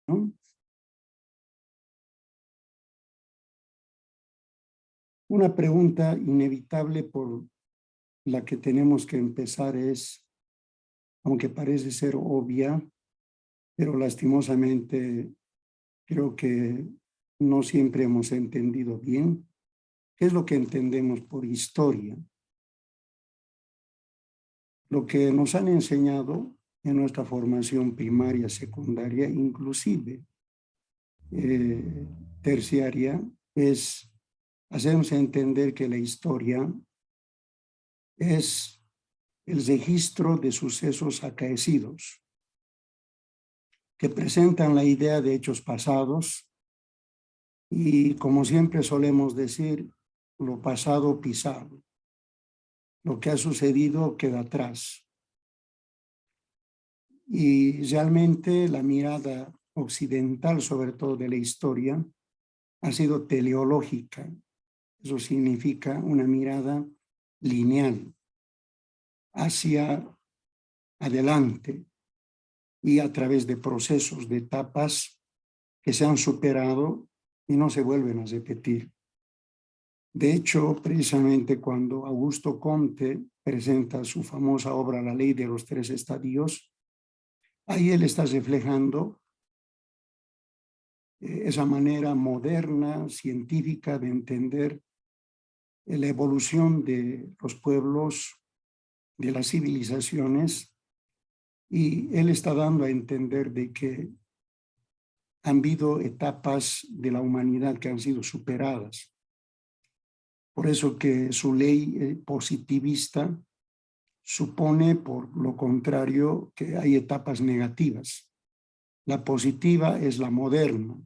¿no? Una pregunta inevitable por la que tenemos que empezar es, aunque parece ser obvia, pero lastimosamente creo que no siempre hemos entendido bien, ¿qué es lo que entendemos por historia? Lo que nos han enseñado en nuestra formación primaria, secundaria, inclusive terciaria, es hacernos entender que la historia es el registro de sucesos acaecidos que presentan la idea de hechos pasados y, como siempre solemos decir, lo pasado pisado. Lo que ha sucedido queda atrás. Y realmente la mirada occidental, sobre todo de la historia, ha sido teleológica. Eso significa una mirada lineal hacia adelante y a través de procesos, de etapas que se han superado y no se vuelven a repetir. De hecho, precisamente cuando Augusto Comte presenta su famosa obra La Ley de los Tres Estadios, ahí él está reflejando esa manera moderna, científica de entender la evolución de los pueblos, de las civilizaciones, y él está dando a entender de que han habido etapas de la humanidad que han sido superadas. Por eso que su ley positivista supone, por lo contrario, que hay etapas negativas. La positiva es la moderna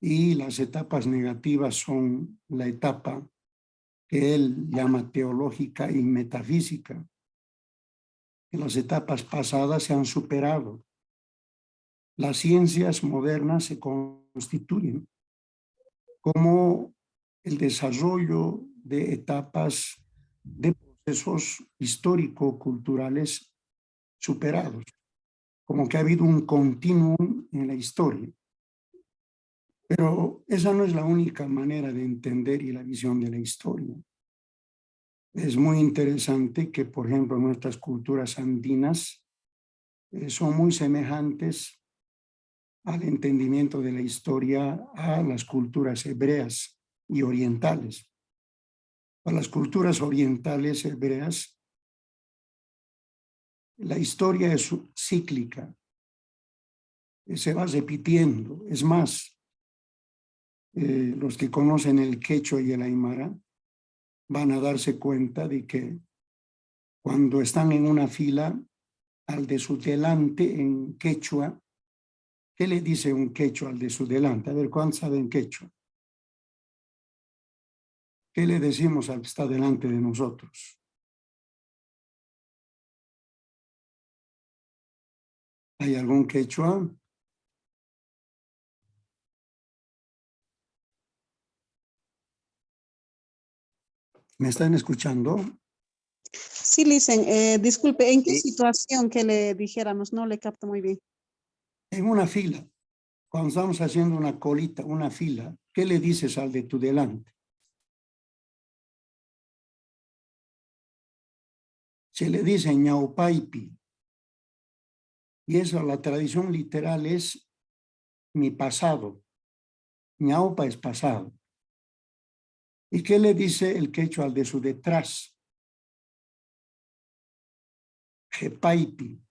y las etapas negativas son la etapa que él llama teológica y metafísica. Que las etapas pasadas se han superado. Las ciencias modernas se constituyen como el desarrollo de etapas de procesos histórico-culturales superados, como que ha habido un continuum en la historia. Pero esa no es la única manera de entender y la visión de la historia. Es muy interesante que, por ejemplo, nuestras culturas andinas son muy semejantes al entendimiento de la historia a las culturas hebreas y orientales. Para las culturas orientales hebreas, la historia es cíclica, se va repitiendo. Es más, los que conocen el quechua y el aymara van a darse cuenta de que cuando están en una fila, al de su delante en quechua, ¿qué le dice un quechua al de su delante? A ver, ¿cuántos saben quechua? ¿Qué le decimos al que está delante de nosotros? ¿Hay algún quechua? ¿Me están escuchando? Sí, Licen, disculpe, ¿en qué situación que le dijéramos? No le capto muy bien. En una fila, cuando estamos haciendo una colita, una fila, ¿qué le dices al de tu delante? Se le dice ñaupaipi. Y eso, la tradición literal es mi pasado. Ñaupa es pasado. ¿Y qué le dice el quechua al de su detrás? Jepaipi.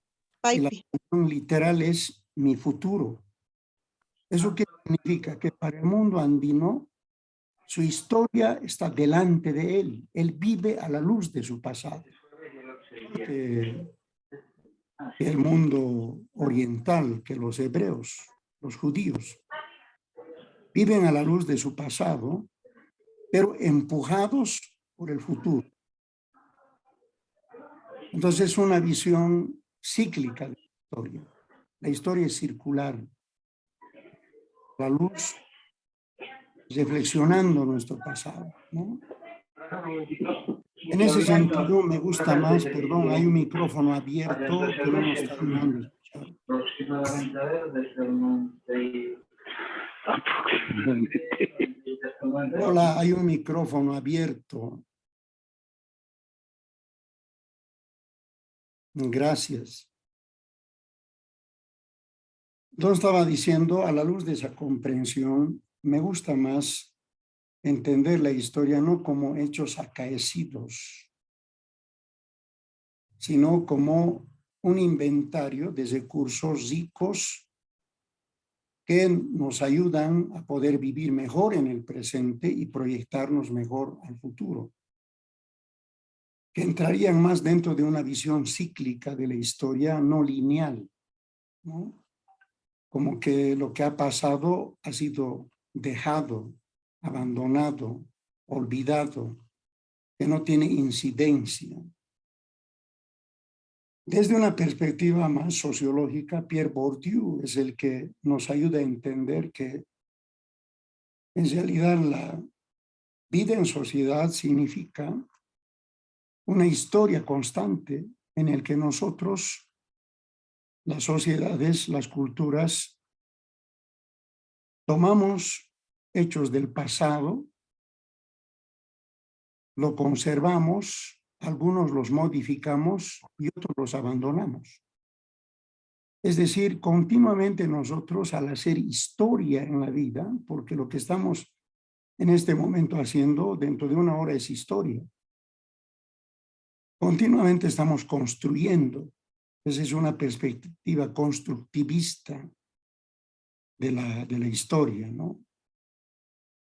Y la traducción literal es mi futuro. ¿Eso qué significa? Que para el mundo andino, su historia está delante de él. Él vive a la luz de su pasado. Que el mundo oriental, que los hebreos, los judíos, viven a la luz de su pasado, pero empujados por el futuro. Entonces es una visión cíclica de la historia. La historia es circular. La luz reflexionando nuestro pasado, ¿no? En ese sentido me gusta más, perdón, hay un micrófono abierto que no nos está dejando escuchar. Aproximadamente, a ver, desde el 90. Hola, hay un micrófono abierto. Gracias. Yo estaba diciendo, a la luz de esa comprensión, me gusta más entender la historia no como hechos acaecidos, sino como un inventario de recursos ricos que nos ayudan a poder vivir mejor en el presente y proyectarnos mejor al futuro, que entrarían más dentro de una visión cíclica de la historia, no lineal, ¿no? Como que lo que ha pasado ha sido dejado, abandonado, olvidado, que no tiene incidencia. Desde una perspectiva más sociológica, Pierre Bourdieu es el que nos ayuda a entender que en realidad la vida en sociedad significa una historia constante en el que nosotros, las sociedades, las culturas, tomamos hechos del pasado, lo conservamos, algunos los modificamos y otros los abandonamos. Es decir, continuamente nosotros al hacer historia en la vida, porque lo que estamos en este momento haciendo dentro de una hora es historia, continuamente estamos construyendo. Esa es una perspectiva constructivista de la historia, ¿no?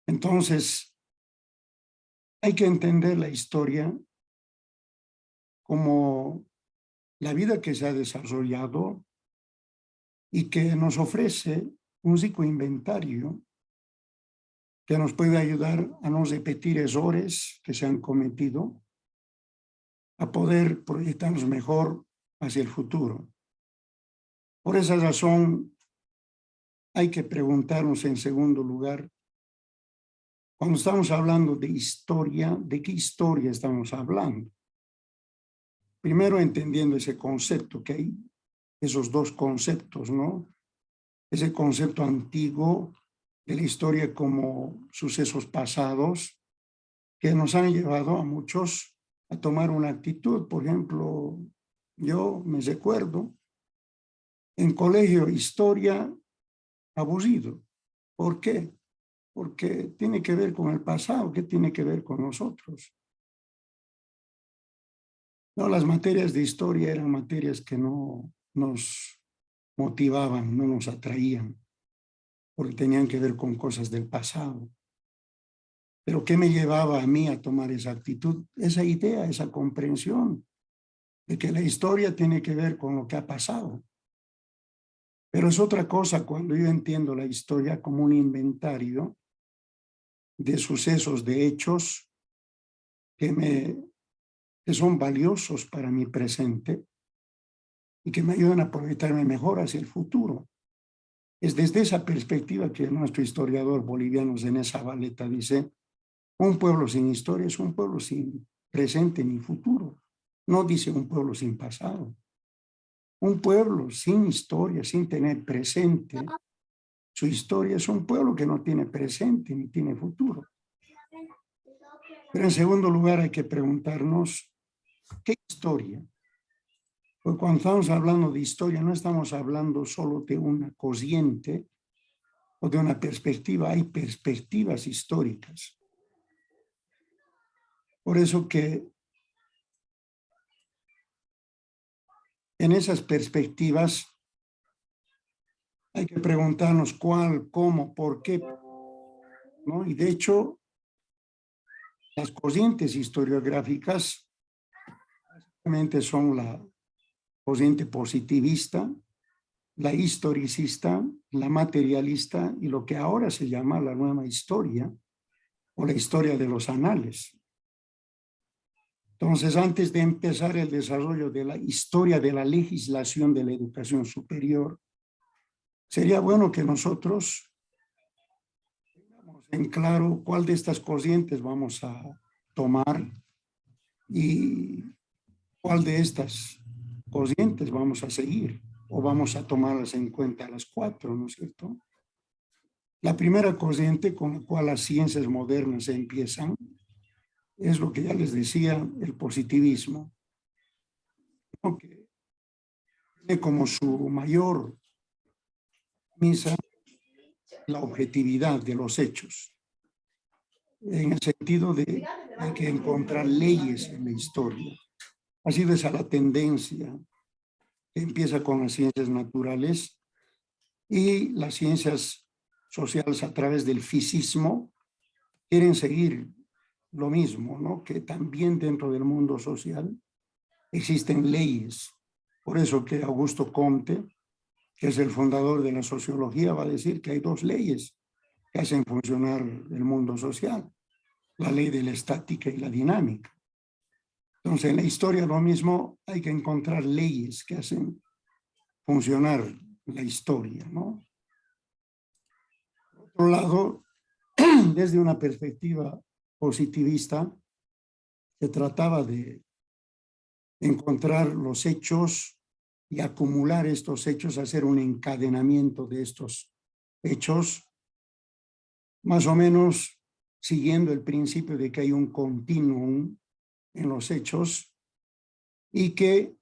Entonces, hay que entender la historia como la vida que se ha desarrollado y que nos ofrece un rico inventario que nos puede ayudar a no repetir errores que se han cometido, a poder proyectarnos mejor hacia el futuro. Por esa razón, hay que preguntarnos en segundo lugar, cuando estamos hablando de historia, ¿de qué historia estamos hablando? Primero entendiendo ese concepto, que hay esos dos conceptos, ¿no? Ese concepto antiguo de la historia como sucesos pasados que nos han llevado a muchos a tomar una actitud. Por ejemplo, yo me recuerdo en colegio historia aburrido. ¿Por qué? Porque tiene que ver con el pasado, ¿qué tiene que ver con nosotros? No, las materias de historia eran materias que no nos motivaban, no nos atraían, porque tenían que ver con cosas del pasado. Pero ¿qué me llevaba a mí a tomar esa actitud? Esa idea, esa comprensión de que la historia tiene que ver con lo que ha pasado. Pero es otra cosa cuando yo entiendo la historia como un inventario de sucesos, de hechos que son valiosos para mi presente y que me ayudan a proyectarme mejor hacia el futuro. Es desde esa perspectiva que nuestro historiador boliviano Zené Zavaleta dice: un pueblo sin historia es un pueblo sin presente ni futuro. No dice un pueblo sin pasado. Un pueblo sin historia, sin tener presente su historia, es un pueblo que no tiene presente ni tiene futuro. Pero en segundo lugar hay que preguntarnos, ¿qué historia? Porque cuando estamos hablando de historia no estamos hablando solo de una corriente o de una perspectiva, hay perspectivas históricas. Por eso que en esas perspectivas hay que preguntarnos cuál, cómo, por qué, ¿no? Y de hecho, las corrientes historiográficas básicamente son la corriente positivista, la historicista, la materialista y lo que ahora se llama la nueva historia o la historia de los anales. Entonces, antes de empezar el desarrollo de la historia de la legislación de la educación superior, sería bueno que nosotros tengamos en claro cuál de estas corrientes vamos a tomar y cuál de estas corrientes vamos a seguir. o vamos a tomarlas en cuenta las cuatro, ¿no es cierto? La primera corriente con la cual las ciencias modernas empiezan es lo que ya les decía, el positivismo, ¿no? Que tiene como su mayor misa la objetividad de los hechos, en el sentido de que hay que encontrar leyes en la historia. Ha sido esa la tendencia que empieza con las ciencias naturales y las ciencias sociales a través del físismo quieren seguir lo mismo, ¿no? Que también dentro del mundo social existen leyes. Por eso que Augusto Comte, que es el fundador de la sociología, va a decir que hay dos leyes que hacen funcionar el mundo social: la ley de la estática y la dinámica. Entonces, en la historia lo mismo, hay que encontrar leyes que hacen funcionar la historia, ¿no? Por otro lado, desde una perspectiva positivista, se trataba de encontrar los hechos y acumular estos hechos, hacer un encadenamiento de estos hechos, más o menos siguiendo el principio de que hay un continuum en los hechos y que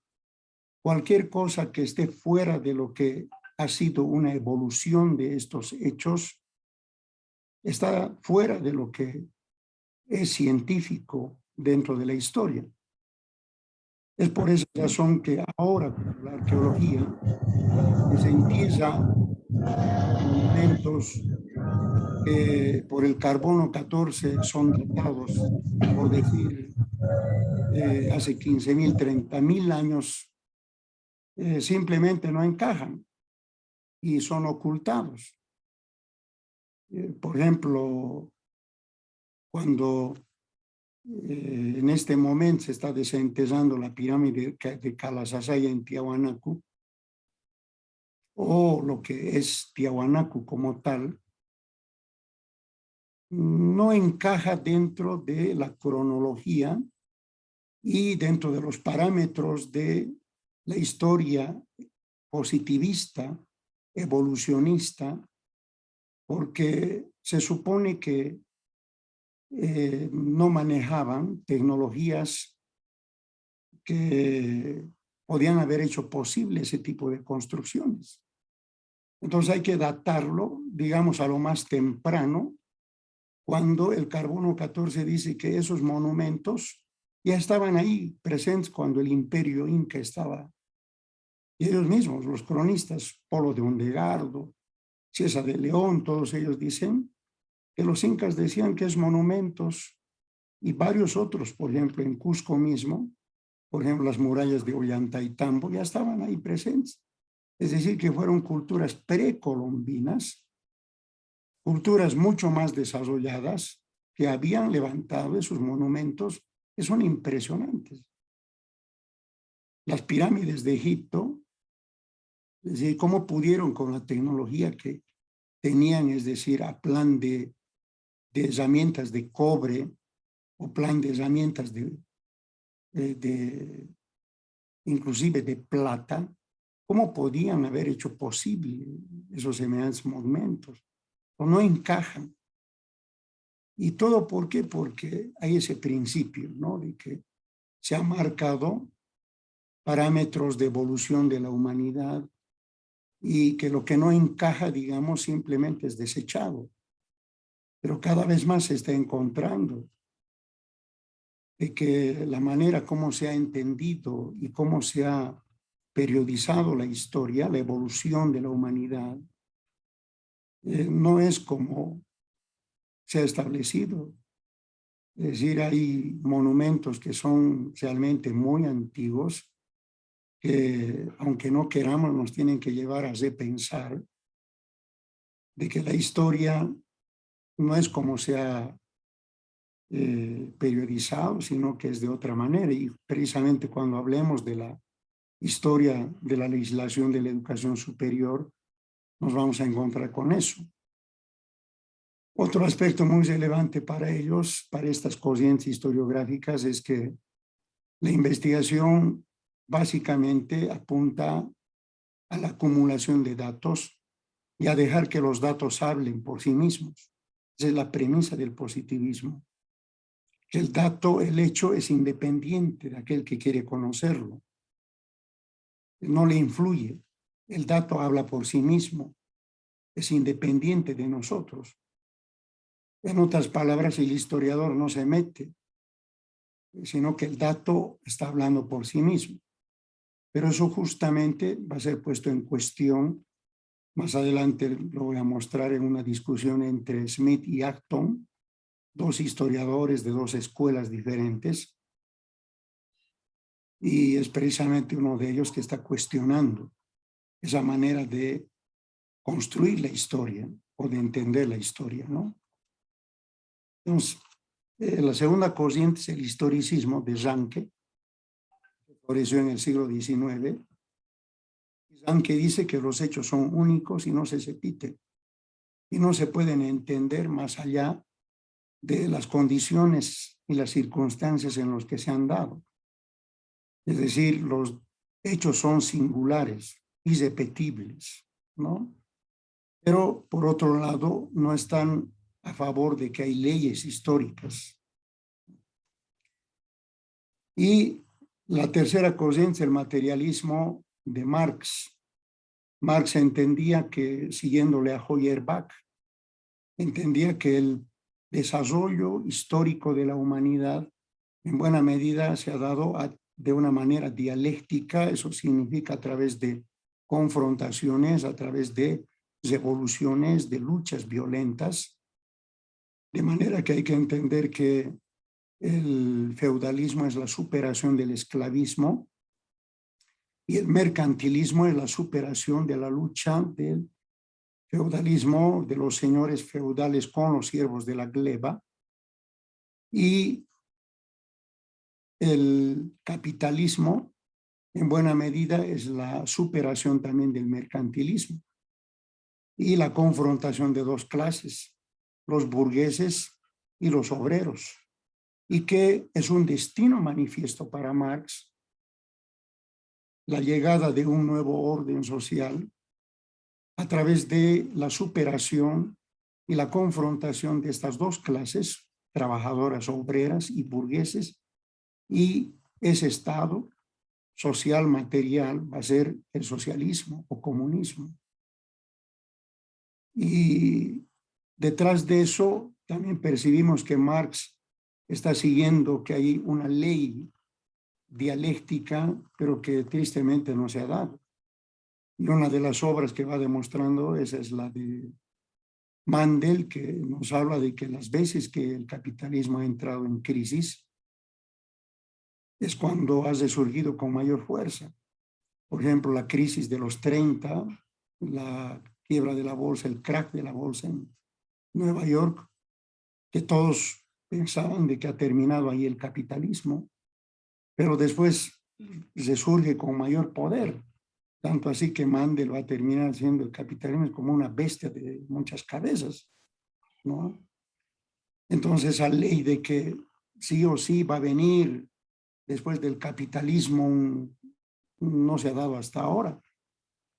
cualquier cosa que esté fuera de lo que ha sido una evolución de estos hechos está fuera de lo que es científico dentro de la historia. Es por esa razón que ahora con la arqueología se empieza monumentos que por el carbono 14 son datados, por decir, hace 15.000, 30.000 años, simplemente no encajan y son ocultados. Por ejemplo, cuando en este momento se está desenterrando la pirámide de Calasasaya en Tiahuanacu, o lo que es Tiahuanacu como tal, no encaja dentro de la cronología y dentro de los parámetros de la historia positivista, evolucionista, porque se supone que no manejaban tecnologías que podían haber hecho posible ese tipo de construcciones. Entonces hay que datarlo, digamos, a lo más temprano, cuando el carbono 14 dice que esos monumentos ya estaban ahí presentes cuando el imperio inca estaba. Y ellos mismos, los cronistas, Polo de Ondegardo, César de León, todos ellos dicen que los incas decían que es monumentos, y varios otros, por ejemplo, en Cusco mismo, por ejemplo, las murallas de Ollantaytambo ya estaban ahí presentes. Es decir, que fueron culturas precolombinas, culturas mucho más desarrolladas, que habían levantado esos monumentos que son impresionantes. Las pirámides de Egipto, es decir, cómo pudieron con la tecnología que tenían, es decir, a plan de herramientas de cobre o plan de herramientas inclusive de plata, cómo podían haber hecho posible esos semejantes monumentos. O no encajan. ¿Y todo por qué? Porque hay ese principio, ¿no? De que se han marcado parámetros de evolución de la humanidad y que lo que no encaja, digamos, simplemente es desechado. Pero cada vez más se está encontrando de que la manera como se ha entendido y cómo se ha periodizado la historia, la evolución de la humanidad, no es como se ha establecido. Es decir, hay monumentos que son realmente muy antiguos, que aunque no queramos nos tienen que llevar a repensar de que la historia no es como se ha periodizado, sino que es de otra manera. Y precisamente cuando hablemos de la historia de la legislación de la educación superior, nos vamos a encontrar con eso. Otro aspecto muy relevante para ellos, para estas corrientes historiográficas, es que la investigación básicamente apunta a la acumulación de datos y a dejar que los datos hablen por sí mismos. Esa es la premisa del positivismo. Que el dato, el hecho es independiente de aquel que quiere conocerlo. No le influye. El dato habla por sí mismo. Es independiente de nosotros. En otras palabras, el historiador no se mete, sino que el dato está hablando por sí mismo. Pero eso justamente va a ser puesto en cuestión. Más adelante lo voy a mostrar en una discusión entre Smith y Acton, dos historiadores de dos escuelas diferentes. Y es precisamente uno de ellos que está cuestionando esa manera de construir la historia o de entender la historia, ¿no? Entonces, la segunda corriente es el historicismo de Ranke, que floreció en el siglo XIX. Ranke dice que los hechos son únicos y no se repiten, y no se pueden entender más allá de las condiciones y las circunstancias en las que se han dado. Es decir, los hechos son singulares, irrepetibles, ¿no? Pero, por otro lado, no están a favor de que hay leyes históricas. Y la tercera corriente es el materialismo de Marx. Marx entendía que, siguiéndole a Feuerbach, entendía que el desarrollo histórico de la humanidad en buena medida se ha dado de una manera dialéctica. Eso significa a través de confrontaciones, a través de revoluciones, de luchas violentas, de manera que hay que entender que el feudalismo es la superación del esclavismo y el mercantilismo es la superación de la lucha del feudalismo, de los señores feudales con los siervos de la gleba, y el capitalismo en buena medida es la superación también del mercantilismo y la confrontación de dos clases, los burgueses y los obreros, y que es un destino manifiesto para Marx la llegada de un nuevo orden social a través de la superación y la confrontación de estas dos clases, trabajadoras, obreras y burgueses, y ese estado social material va a ser el socialismo o comunismo. Y detrás de eso también percibimos que Marx está siguiendo que hay una ley dialéctica, pero que tristemente no se ha dado. Y una de las obras que va demostrando esa es la de Mandel, que nos habla de que las veces que el capitalismo ha entrado en crisis es cuando ha resurgido con mayor fuerza. Por ejemplo, la crisis de los 30, la quiebra de la bolsa, el crack de la bolsa en Nueva York, que todos pensaban de que ha terminado ahí el capitalismo, pero después resurge con mayor poder. Tanto así que Mandel va a terminar siendo el capitalismo como una bestia de muchas cabezas, ¿no? Entonces, esa ley de que sí o sí va a venir después del capitalismo no se ha dado hasta ahora.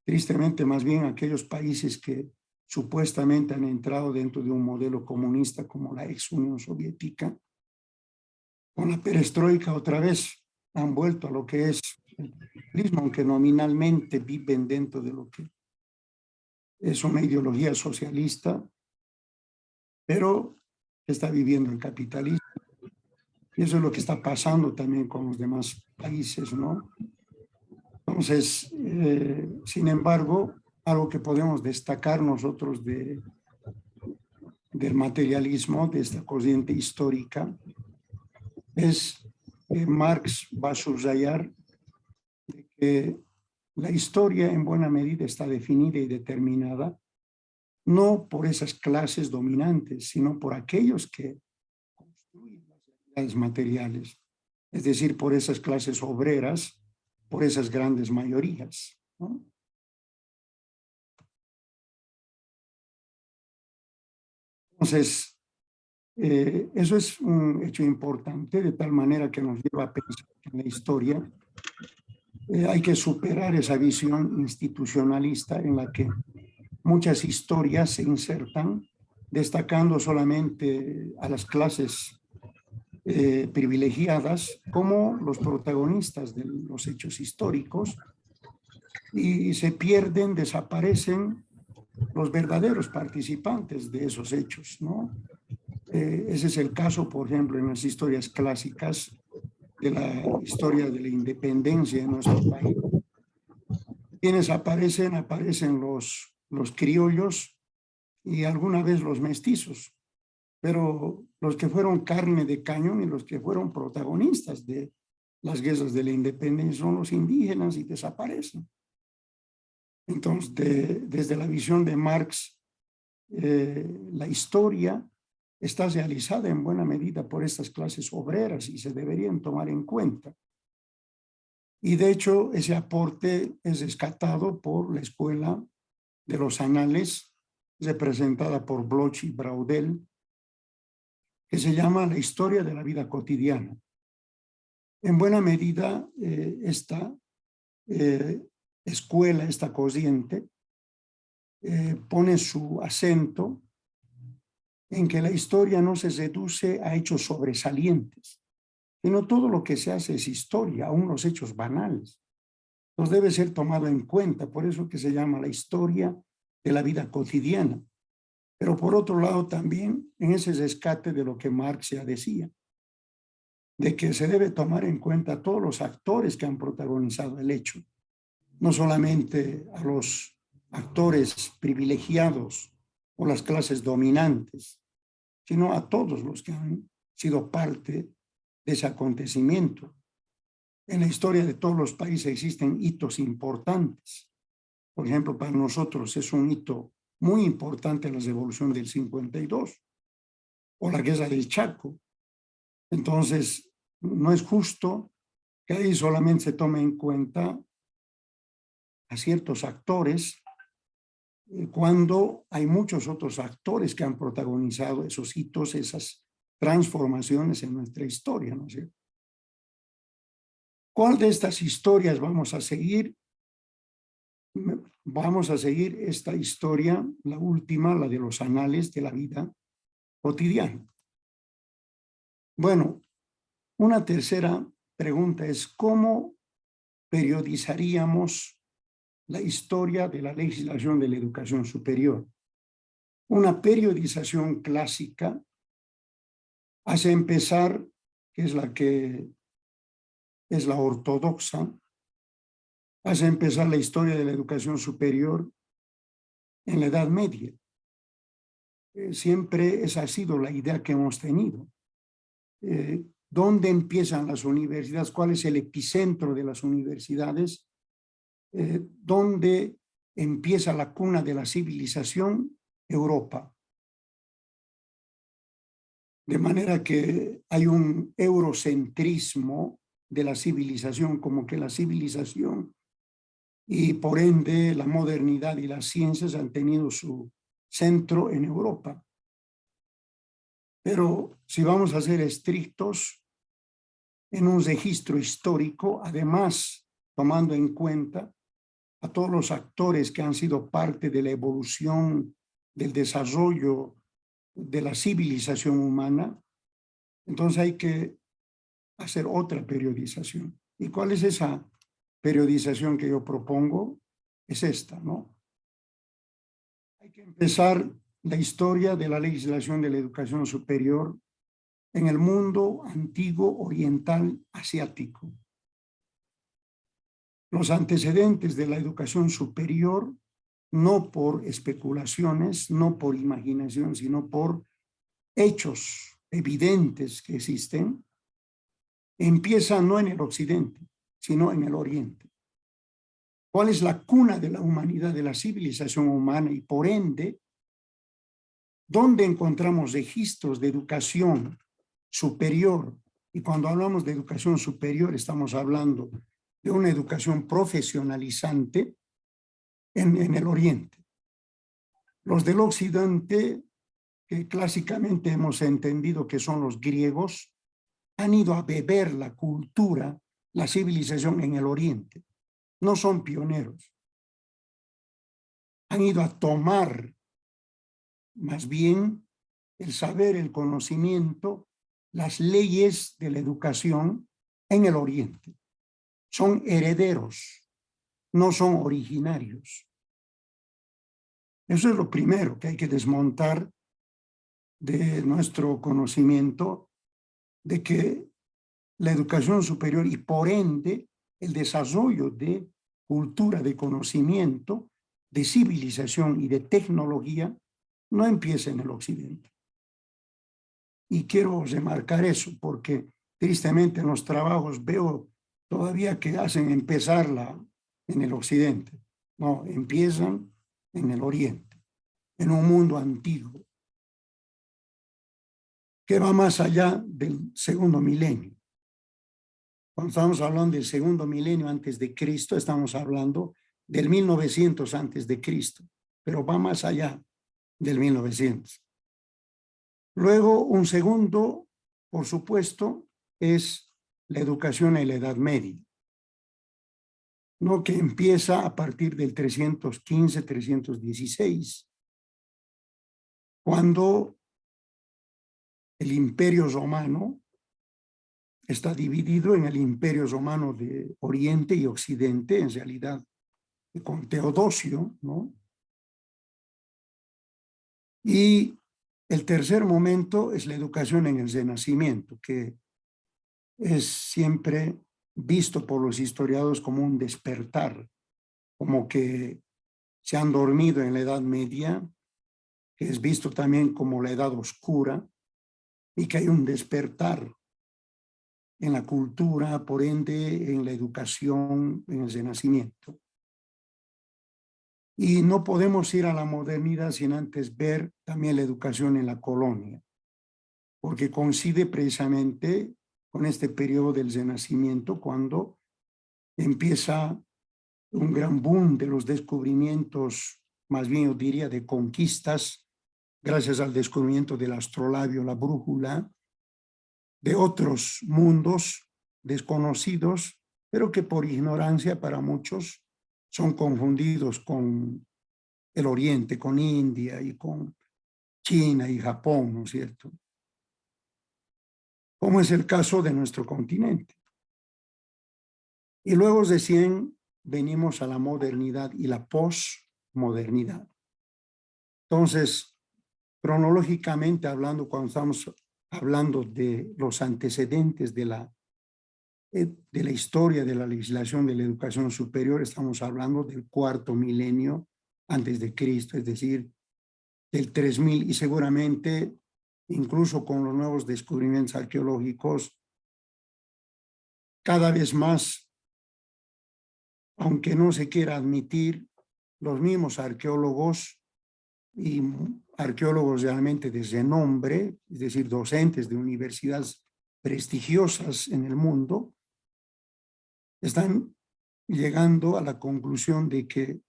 Tristemente, más bien aquellos países que supuestamente han entrado dentro de un modelo comunista como la ex Unión Soviética, con la perestroika otra vez han vuelto a lo que es el capitalismo, aunque nominalmente viven dentro de lo que es una ideología socialista, pero está viviendo el capitalismo. Y eso es lo que está pasando también con los demás países, ¿no? Entonces, sin embargo, algo que podemos destacar nosotros del materialismo, de esta corriente histórica, es que Marx va a subrayar que la historia en buena medida está definida y determinada no por esas clases dominantes, sino por aquellos que construyen las realidades materiales, es decir, por esas clases obreras, por esas grandes mayorías, ¿no? Entonces, eso es un hecho importante, de tal manera que nos lleva a pensar que en la historia Hay que superar esa visión institucionalista en la que muchas historias se insertan, destacando solamente a las clases privilegiadas como los protagonistas de los hechos históricos, y se pierden, desaparecen los verdaderos participantes de esos hechos, ¿no? Ese es el caso, por ejemplo, en las historias clásicas de la historia de la independencia en nuestro país. Quienes aparecen, los criollos y alguna vez los mestizos, pero los que fueron carne de cañón y los que fueron protagonistas de las guerras de la independencia son los indígenas y desaparecen. Entonces, desde la visión de Marx, la historia está realizada en buena medida por estas clases obreras y se deberían tomar en cuenta. Y de hecho, ese aporte es rescatado por la escuela de los anales, representada por Bloch y Braudel, que se llama La historia de la vida cotidiana. En buena medida, esta escuela, esta corriente, pone su acento en que la historia no se reduce a hechos sobresalientes, sino todo lo que se hace es historia, aún los hechos banales. Entonces debe ser tomado en cuenta, por eso que se llama la historia de la vida cotidiana. Pero por otro lado también en ese rescate de lo que Marx ya decía, de que se debe tomar en cuenta a todos los actores que han protagonizado el hecho, no solamente a los actores privilegiados o las clases dominantes, sino a todos los que han sido parte de ese acontecimiento. En la historia de todos los países existen hitos importantes. Por ejemplo, para nosotros es un hito muy importante la Revolución del 52 o la Guerra del Chaco. Entonces, no es justo que ahí solamente se tome en cuenta a ciertos actores cuando hay muchos otros actores que han protagonizado esos hitos, esas transformaciones en nuestra historia, ¿no es cierto? ¿Cuál de estas historias vamos a seguir? Vamos a seguir esta historia, la última, la de los anales de la vida cotidiana. Bueno, una tercera pregunta es ¿cómo periodizaríamos la historia de la legislación de la educación superior? Una periodización clásica hace empezar, que es la ortodoxa, hace empezar la historia de la educación superior en la Edad Media. Siempre esa ha sido la idea que hemos tenido. ¿Dónde empiezan las universidades? ¿Cuál es el epicentro de las universidades? ¿Dónde empieza la cuna de la civilización? Europa. De manera que hay un eurocentrismo de la civilización, como que la civilización y por ende la modernidad y las ciencias han tenido su centro en Europa. Pero si vamos a ser estrictos en un registro histórico, además tomando en cuenta a todos los actores que han sido parte de la evolución, del desarrollo de la civilización humana, entonces hay que hacer otra periodización. ¿Y cuál es esa periodización que yo propongo? Es esta, ¿no? Hay que empezar la historia de la legislación de la educación superior en el mundo antiguo oriental asiático. Los antecedentes de la educación superior, no por especulaciones, no por imaginación, sino por hechos evidentes que existen, empiezan no en el occidente, sino en el oriente. ¿Cuál es la cuna de la humanidad, de la civilización humana y por ende, dónde encontramos registros de educación superior? Y cuando hablamos de educación superior estamos hablando de una educación profesionalizante en el oriente. Los del occidente, que clásicamente hemos entendido que son los griegos, han ido a beber la cultura, la civilización en el oriente. no son pioneros. Han ido a tomar más bien el saber, el conocimiento, las leyes de la educación en el Oriente. Son herederos, no son originarios. Eso es lo primero que hay que desmontar de nuestro conocimiento, de que la educación superior y por ende el desarrollo de cultura, de conocimiento, de civilización y de tecnología no empieza en el Occidente. Y quiero remarcar eso porque tristemente en los trabajos veo todavía que hacen empezarla en el Occidente. No, empiezan en el Oriente, en un mundo antiguo que va más allá del segundo milenio. Cuando estamos hablando del segundo milenio antes de Cristo, estamos hablando del 1900 antes de Cristo, pero va más allá del 1900. Luego, un segundo, por supuesto, es la educación en la Edad Media, ¿no? Que empieza a partir del 315, 316, cuando el Imperio Romano está dividido en el Imperio Romano de Oriente y Occidente, en realidad con Teodosio, ¿no? Y el tercer momento es la educación en el Renacimiento, que es siempre visto por los historiadores como un despertar, como que se han dormido en la Edad Media, que es visto también como la Edad Oscura, y que hay un despertar en la cultura, por ende, en la educación, en el Renacimiento. Y no podemos ir a la modernidad sin antes ver también la educación en la colonia, porque coincide precisamente con este periodo del Renacimiento, cuando empieza un gran boom de los descubrimientos, más bien yo diría de conquistas, gracias al descubrimiento del astrolabio, la brújula, de otros mundos desconocidos, pero que por ignorancia para muchos son confundidos con el Oriente, con India y con China y Japón, ¿no es cierto? Como es el caso de nuestro continente. Y luego recién venimos a la modernidad y la posmodernidad. Entonces, cronológicamente hablando, cuando estamos hablando de los antecedentes de la historia de la legislación de la educación superior, estamos hablando del cuarto milenio antes de Cristo, es decir, del 3000, y seguramente incluso con los nuevos descubrimientos arqueológicos, cada vez más, aunque no se quiera admitir, los mismos arqueólogos y arqueólogos realmente de renombre, es decir, docentes de universidades prestigiosas en el mundo, están llegando a la conclusión de que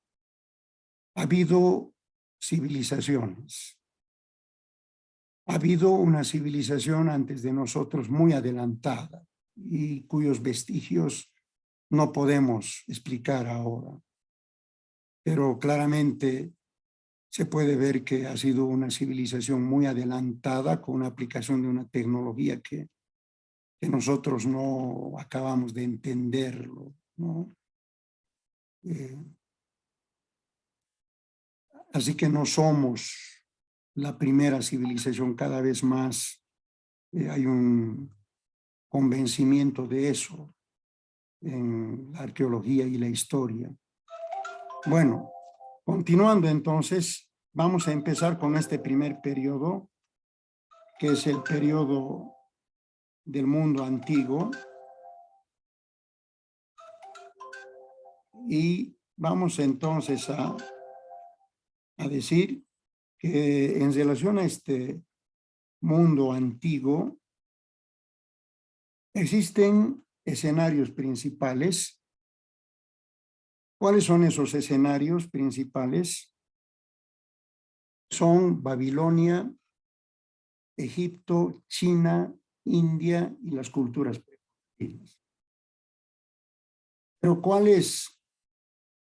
ha habido civilizaciones. Ha habido una civilización antes de nosotros muy adelantada y cuyos vestigios no podemos explicar ahora. Pero claramente se puede ver que ha sido una civilización muy adelantada con una aplicación de una tecnología que nosotros no acabamos de entenderlo, ¿no? Así que no somos la primera civilización, cada vez más hay un convencimiento de eso en la arqueología y la historia. Bueno, continuando entonces, vamos a empezar con este primer periodo, que es el periodo del mundo antiguo. Y vamos entonces a decir que en relación a este mundo antiguo, existen escenarios principales. ¿Cuáles son esos escenarios principales? Son Babilonia, Egipto, China, India y las culturas prehistóricas. Pero ¿cuáles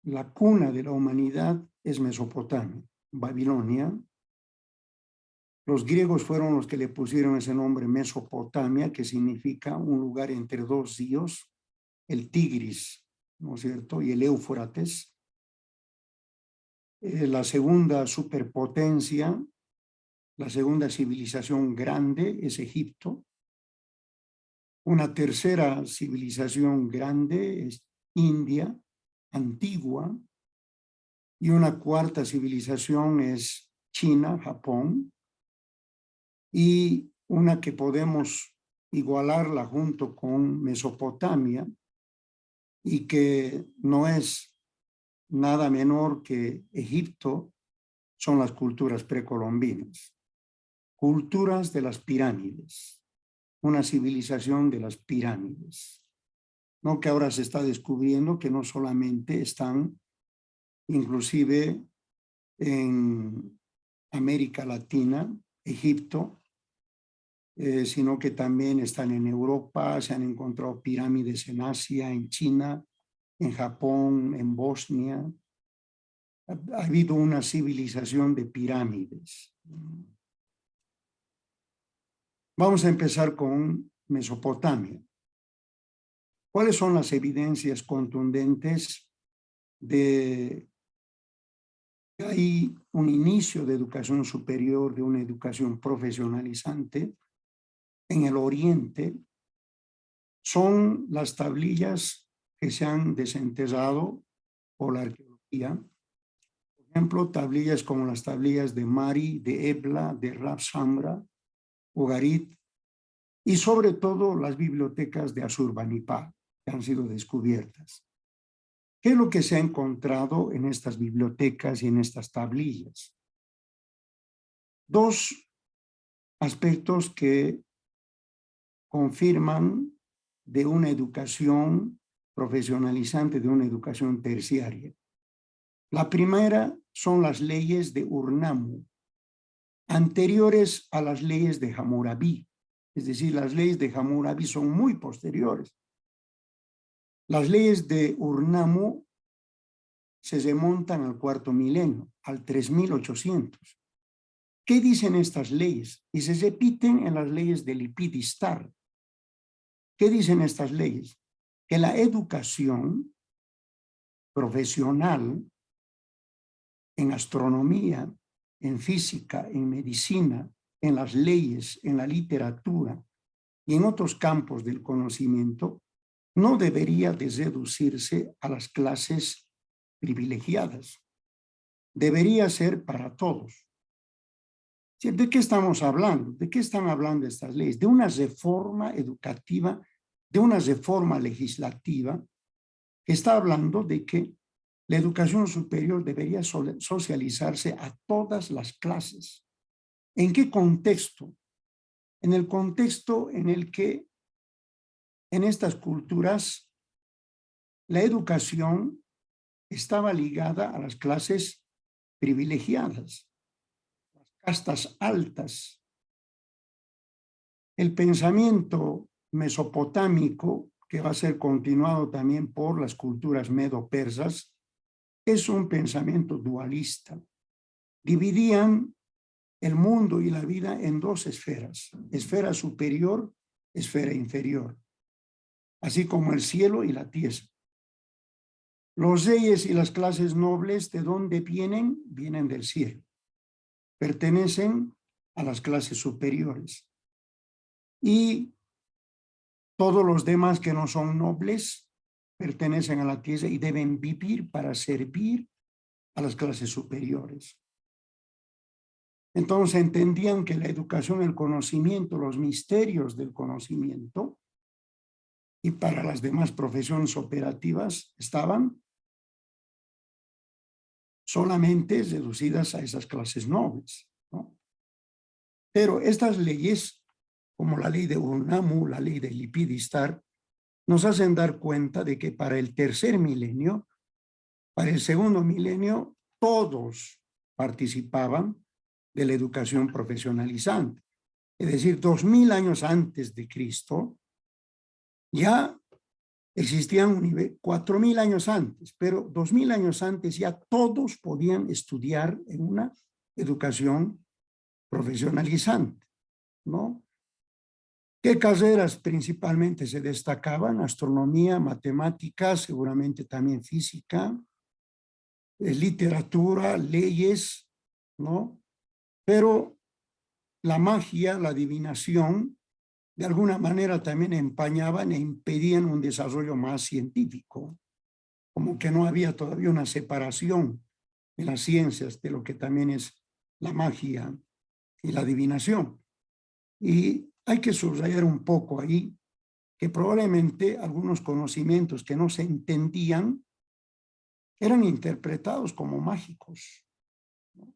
la cuna de la humanidad es Mesopotamia, Babilonia. Los griegos fueron los que le pusieron ese nombre Mesopotamia, que significa un lugar entre dos ríos, el Tigris, ¿no es cierto?, y el Éufrates. La segunda superpotencia, la segunda civilización grande es Egipto. Una tercera civilización grande es India, antigua. Y una cuarta civilización es China, Japón. Y una que podemos igualarla junto con Mesopotamia y que no es nada menor que Egipto, son las culturas precolombinas. Culturas de las pirámides, una civilización de las pirámides, ¿no? Que ahora se está descubriendo que no solamente están inclusive en América Latina, Egipto, sino que también están en Europa, se han encontrado pirámides en Asia, en China, en Japón, en Bosnia. Ha habido una civilización de pirámides. Vamos a empezar con Mesopotamia. ¿Cuáles son las evidencias contundentes de que hay un inicio de educación superior, de una educación profesionalizante en el Oriente? Son las tablillas que se han desenterrado por la arqueología. Por ejemplo, tablillas como las tablillas de Mari, de Ebla, de Rab Samra, Ugarit, y sobre todo las bibliotecas de Asurbanipal que han sido descubiertas. ¿Qué es lo que se ha encontrado en estas bibliotecas y en estas tablillas? Dos aspectos que confirman de una educación profesionalizante, de una educación terciaria. La primera son las leyes de Urnamo, anteriores a las leyes de Hammurabi. Es decir, las leyes de Hammurabi son muy posteriores. Las leyes de Urnamo se remontan al cuarto milenio, al 3800. ¿Qué dicen estas leyes? Y se repiten en las leyes de Lipidistar. ¿Qué dicen estas leyes? Que la educación profesional en astronomía, en física, en medicina, en las leyes, en la literatura y en otros campos del conocimiento, no debería de reducirse a las clases privilegiadas. Debería ser para todos. ¿De qué estamos hablando? ¿De qué están hablando estas leyes? De una reforma educativa, de una reforma legislativa que está hablando de que la educación superior debería socializarse a todas las clases. ¿En qué contexto? En el contexto en el que en estas culturas la educación estaba ligada a las clases privilegiadas, las castas altas. El pensamiento mesopotámico, que va a ser continuado también por las culturas medo-persas, es un pensamiento dualista. Dividían el mundo y la vida en dos esferas, esfera superior, esfera inferior, así como el cielo y la tierra. Los reyes y las clases nobles, ¿de dónde vienen? Vienen del cielo. Pertenecen a las clases superiores. Y todos los demás que no son nobles pertenecen a la tierra y deben vivir para servir a las clases superiores. Entonces entendían que la educación, el conocimiento, los misterios del conocimiento y para las demás profesiones operativas estaban solamente reducidas a esas clases nobles, ¿no? Pero estas leyes, como la ley de Urnamo, la ley de Lipidistar, nos hacen dar cuenta de que para el tercer milenio, para el segundo milenio, todos participaban de la educación profesionalizante. Es decir, 2000 años antes de Cristo, ya existían 4.000 años antes, pero 2.000 años antes ya todos podían estudiar en una educación profesionalizante, ¿no? ¿Qué carreras principalmente se destacaban? Astronomía, matemáticas, seguramente también física, literatura, leyes, ¿no? Pero la magia, la adivinación, de alguna manera también empañaban e impedían un desarrollo más científico, como que no había todavía una separación de las ciencias de lo que también es la magia y la adivinación. Y hay que subrayar un poco ahí que probablemente algunos conocimientos que no se entendían eran interpretados como mágicos, ¿no?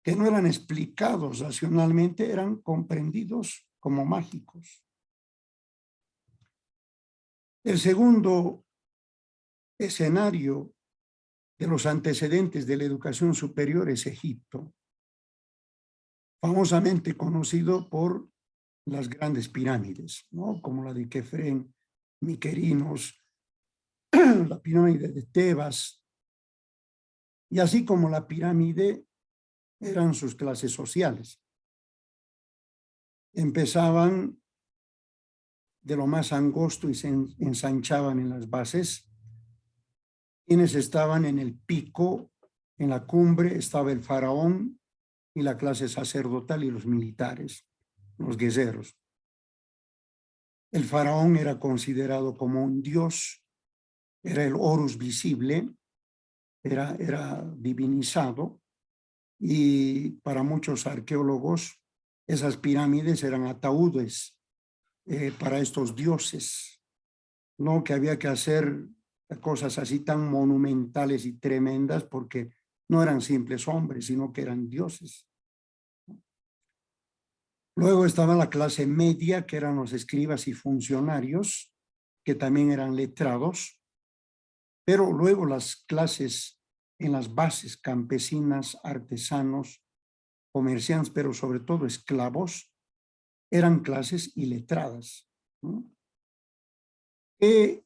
Que no eran explicados racionalmente, eran comprendidos como mágicos. El segundo escenario de los antecedentes de la educación superior es Egipto, famosamente conocido por las grandes pirámides, ¿no? Como la de Kefren, Miquerinos, la pirámide de Tebas, y así como la pirámide eran sus clases sociales. Empezaban de lo más angosto y se ensanchaban en las bases. Quienes estaban en el pico, en la cumbre, estaba el faraón y la clase sacerdotal y los militares, los guerreros. El faraón era considerado como un dios, era el Horus visible, era divinizado, y para muchos arqueólogos esas pirámides eran ataúdes para estos dioses, ¿no? Que había que hacer cosas así tan monumentales y tremendas porque no eran simples hombres, sino que eran dioses. Luego estaba la clase media, que eran los escribas y funcionarios, que también eran letrados, pero luego las clases en las bases, campesinas, artesanos, comerciantes, pero sobre todo esclavos, eran clases iletradas, ¿no? ¿Qué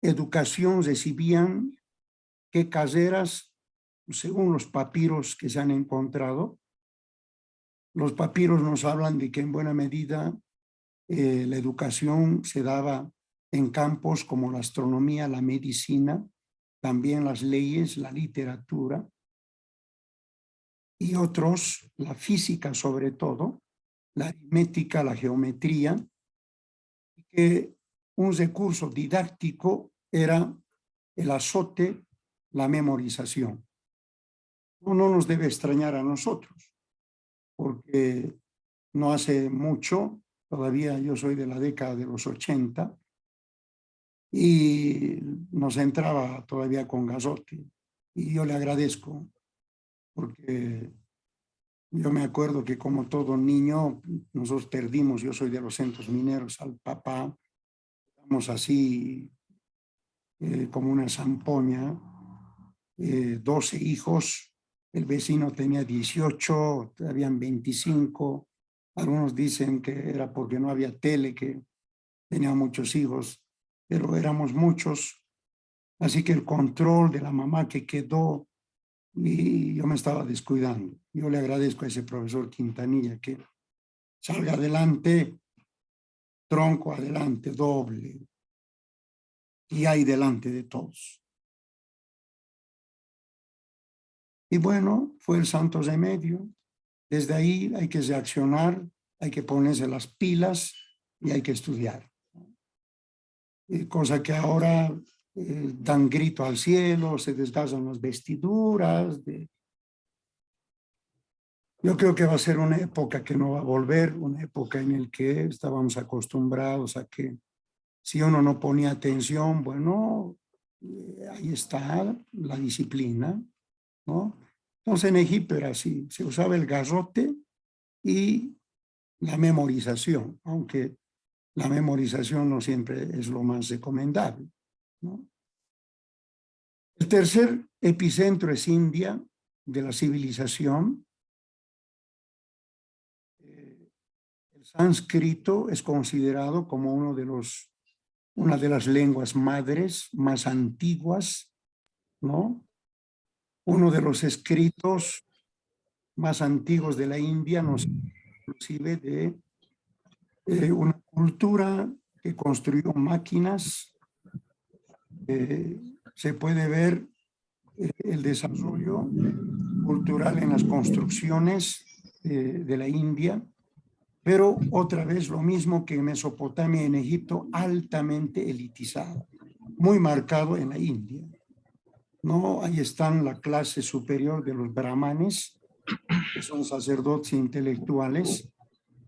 educación recibían? ¿Qué carreras? Según los papiros que se han encontrado, los papiros nos hablan de que en buena medida la educación se daba en campos como la astronomía, la medicina, también las leyes, la literatura, y otros, la física sobre todo, la aritmética, la geometría, que un recurso didáctico era el azote, la memorización. No nos debe extrañar a nosotros, porque no hace mucho, todavía yo soy de la década de los 80, y nos entraba todavía con gazote. Y yo le agradezco, porque yo me acuerdo que como todo niño, nosotros perdimos, yo soy de los centros mineros, al papá, estamos así como una zampoña, 12 hijos, el vecino tenía 18, habían 25, algunos dicen que era porque no había tele, que tenía muchos hijos, pero éramos muchos, así que el control de la mamá que quedó, y yo me estaba descuidando. Yo le agradezco a ese profesor Quintanilla que salga adelante, tronco adelante, doble, y ahí delante de todos. Y bueno, fue el santo remedio. Desde ahí hay que reaccionar, hay que ponerse las pilas y hay que estudiar. Cosa que ahora dan grito al cielo, se desgasan las vestiduras. Yo creo que va a ser una época que no va a volver, una época en la que estábamos acostumbrados a que si uno no ponía atención, bueno, ahí está la disciplina, ¿no? Entonces en Egipto era así, se usaba el garrote y la memorización, aunque la memorización no siempre es lo más recomendable, ¿no? El tercer epicentro es India, de la civilización. El sánscrito es considerado como uno de los una de las lenguas madres más antiguas, ¿no? Uno de los escritos más antiguos de la India, nos inclusive de una cultura que construyó máquinas. Se puede ver el desarrollo cultural en las construcciones de la India, pero otra vez lo mismo que en Mesopotamia y en Egipto, altamente elitizado, muy marcado en la India. ¿No? Ahí están la clase superior de los brahmanes, que son sacerdotes intelectuales,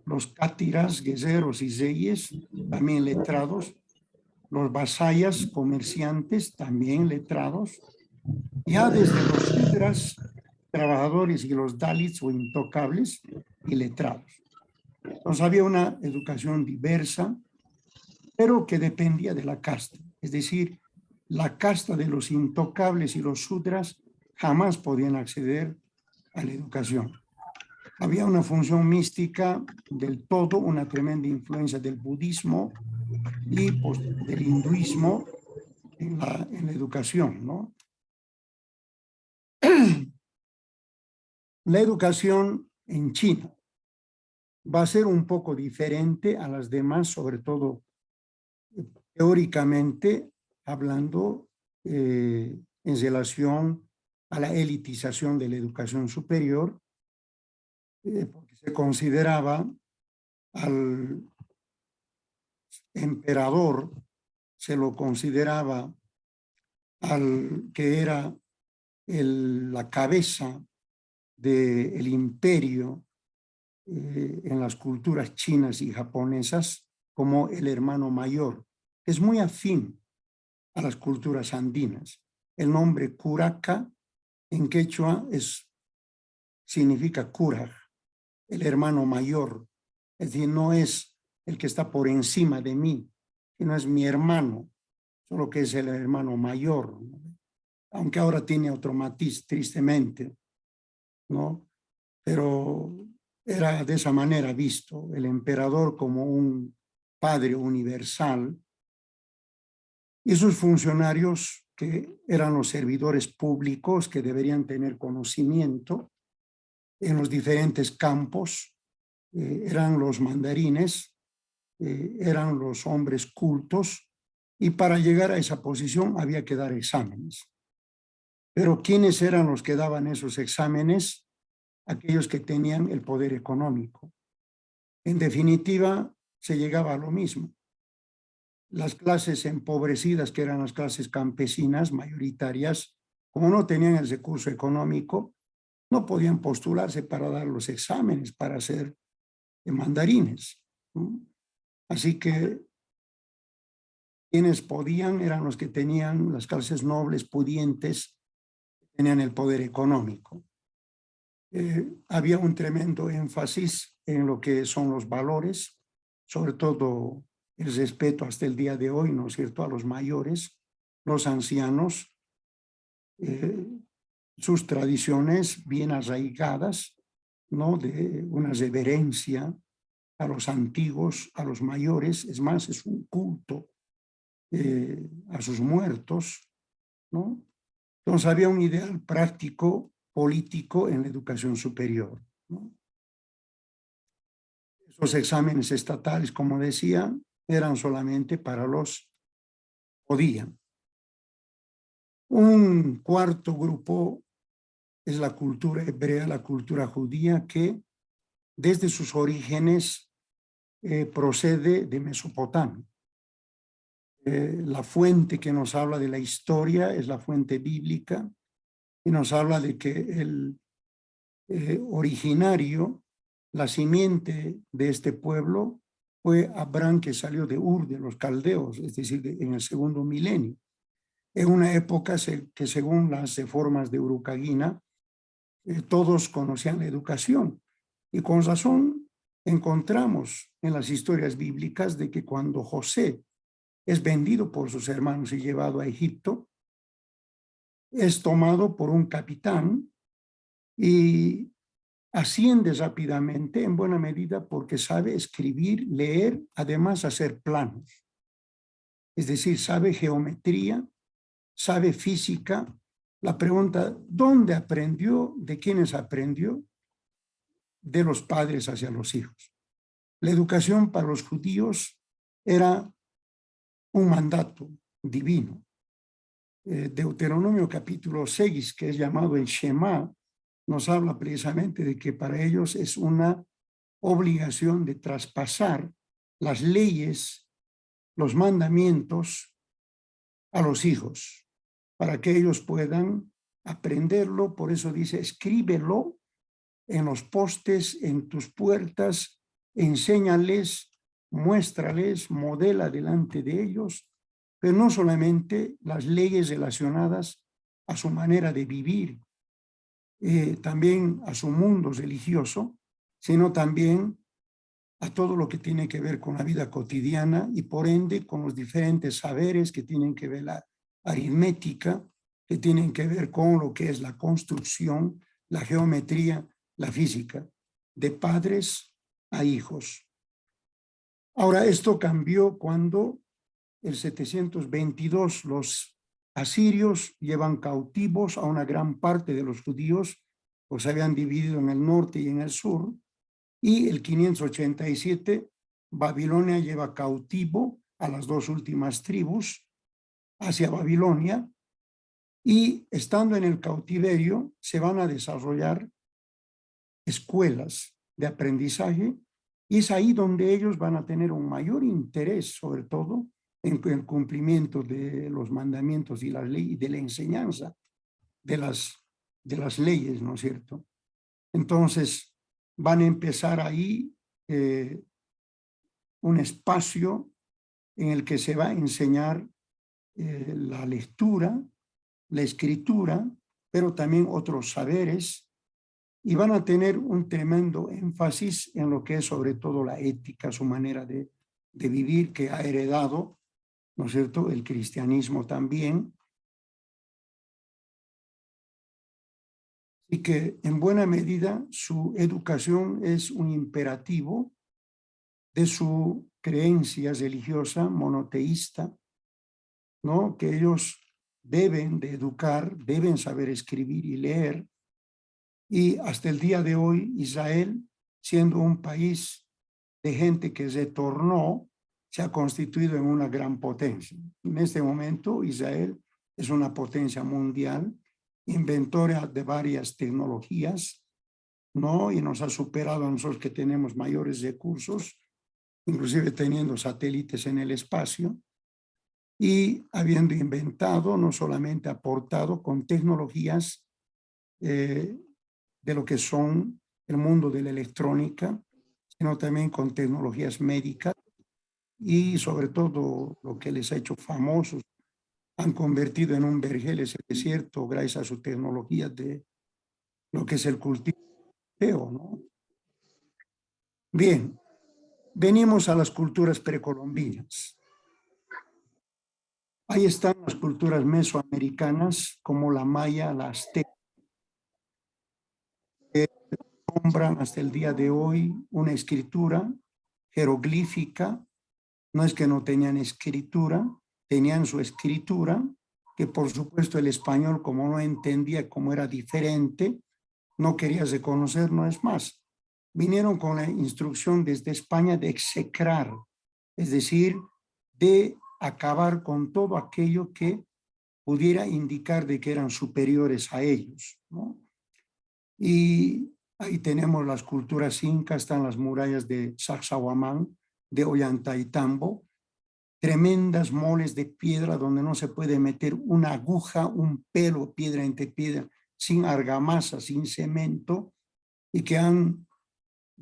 los cátiras, guerreros y reyes, también letrados, los vasayas, comerciantes, también letrados, ya desde los shudras, trabajadores, y los dalits o intocables, y letrados. Entonces había una educación diversa, pero que dependía de la casta. Es decir, la casta de los intocables y los shudras jamás podían acceder a la educación. Había una función mística del todo, una tremenda influencia del budismo y pues, del hinduismo en la educación, ¿no? La educación en China va a ser un poco diferente a las demás, sobre todo teóricamente hablando en relación a la elitización de la educación superior, porque se consideraba al emperador, se lo consideraba al que era la cabeza del imperio en las culturas chinas y japonesas como el hermano mayor. Es muy afín a las culturas andinas. El nombre Curaca en quechua significa Curaj, el hermano mayor. Es decir, no es el que está por encima de mí, sino es mi hermano, solo que es el hermano mayor, ¿no? Aunque ahora tiene otro matiz, tristemente, ¿no? Pero era de esa manera visto, el emperador como un padre universal, y sus funcionarios, que eran los servidores públicos que deberían tener conocimiento en los diferentes campos, eran los mandarines, eran los hombres cultos, y para llegar a esa posición había que dar exámenes. Pero ¿quiénes eran los que daban esos exámenes? Aquellos que tenían el poder económico. En definitiva, se llegaba a lo mismo. Las clases empobrecidas, que eran las clases campesinas mayoritarias, como no tenían el recurso económico, no podían postularse para dar los exámenes, para ser mandarines, ¿no? Así que quienes podían eran los que tenían, las clases nobles, pudientes, tenían el poder económico. Había un tremendo énfasis en lo que son los valores, sobre todo el respeto hasta el día de hoy, ¿no es cierto?, a los mayores, los ancianos, sus tradiciones bien arraigadas, ¿no?, de una reverencia a los antiguos, a los mayores. Es más, es un culto a sus muertos, ¿no? Entonces había un ideal práctico político en la educación superior, ¿no? Esos exámenes estatales, como decía, eran solamente para los que podían. Un cuarto grupo es la cultura hebrea, la cultura judía, que desde sus orígenes procede de Mesopotamia. La fuente que nos habla de la historia es la fuente bíblica, y nos habla de que el originario, la simiente de este pueblo, fue Abraham, que salió de Ur, de los caldeos, es decir, en el segundo milenio, en una época que según las reformas de Urucagina, todos conocían la educación. Y con razón encontramos en las historias bíblicas de que cuando José es vendido por sus hermanos y llevado a Egipto, es tomado por un capitán y asciende rápidamente, en buena medida porque sabe escribir, leer, además hacer planos. es decir, sabe geometría, sabe física. La pregunta, ¿dónde aprendió? ¿De quiénes aprendió? De los padres hacia los hijos. La educación para los judíos era un mandato divino. Deuteronomio capítulo 6, que es llamado el Shema, nos habla precisamente de que para ellos es una obligación de traspasar las leyes, los mandamientos a los hijos, para que ellos puedan aprenderlo. Por eso dice, escríbelo en los postes, en tus puertas, enséñales, muéstrales, modela delante de ellos, pero no solamente las leyes relacionadas a su manera de vivir, también a su mundo religioso, sino también a todo lo que tiene que ver con la vida cotidiana y por ende con los diferentes saberes que tienen que ver la aritmética, que tienen que ver con lo que es la construcción, la geometría, la física, de padres a hijos. Ahora, esto cambió cuando el 722 los asirios llevan cautivos a una gran parte de los judíos, pues se habían dividido en el norte y en el sur, y el 587 Babilonia lleva cautivo a las dos últimas tribus hacia Babilonia, y estando en el cautiverio se van a desarrollar escuelas de aprendizaje, y es ahí donde ellos van a tener un mayor interés, sobre todo en el cumplimiento de los mandamientos y las leyes, de la enseñanza de las leyes, ¿no es cierto? Entonces van a empezar ahí un espacio en el que se va a enseñar la lectura, la escritura, pero también otros saberes, y van a tener un tremendo énfasis en lo que es sobre todo la ética, su manera de vivir, que ha heredado, ¿no es cierto?, el cristianismo también. Y que en buena medida su educación es un imperativo de su creencia religiosa monoteísta, ¿no?, que ellos deben de educar, deben saber escribir y leer. Y hasta el día de hoy, Israel, siendo un país de gente que retornó, se ha constituido en una gran potencia. En este momento, Israel es una potencia mundial, inventora de varias tecnologías, ¿no? Y nos ha superado a nosotros que tenemos mayores recursos, inclusive teniendo satélites en el espacio, y habiendo inventado, no solamente aportado con tecnologías de lo que son el mundo de la electrónica, sino también con tecnologías médicas, y sobre todo lo que les ha hecho famosos, han convertido en un vergel ese desierto gracias a su tecnología de lo que es el cultivo, ¿no? Bien, venimos a las culturas precolombinas. Ahí están las culturas mesoamericanas como la maya, la azteca, que nombran hasta el día de hoy una escritura jeroglífica. No es que no tenían escritura, tenían su escritura, que por supuesto el español, como no entendía cómo era diferente, no quería reconocer, no es más. Vinieron con la instrucción desde España de execrar, es decir, de acabar con todo aquello que pudiera indicar de que eran superiores a ellos, ¿no? Y ahí tenemos las culturas incas, están las murallas de Sacsayhuamán, de Ollantaytambo, tremendas moles de piedra donde no se puede meter una aguja, un pelo, piedra entre piedra, sin argamasa, sin cemento, y que han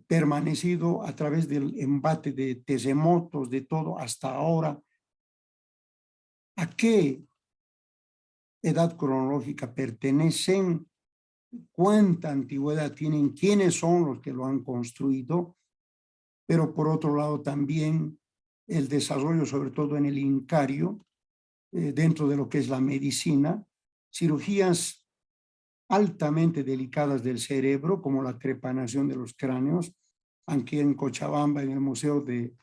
permanecido a través del embate de terremotos, de todo hasta ahora. ¿A qué edad cronológica pertenecen? ¿Cuánta antigüedad tienen? ¿Quiénes son los que lo han construido? Pero por otro lado también el desarrollo, sobre todo en el Incario, dentro de lo que es la medicina, cirugías altamente delicadas del cerebro, como la trepanación de los cráneos. Aquí en Cochabamba, en el Museo de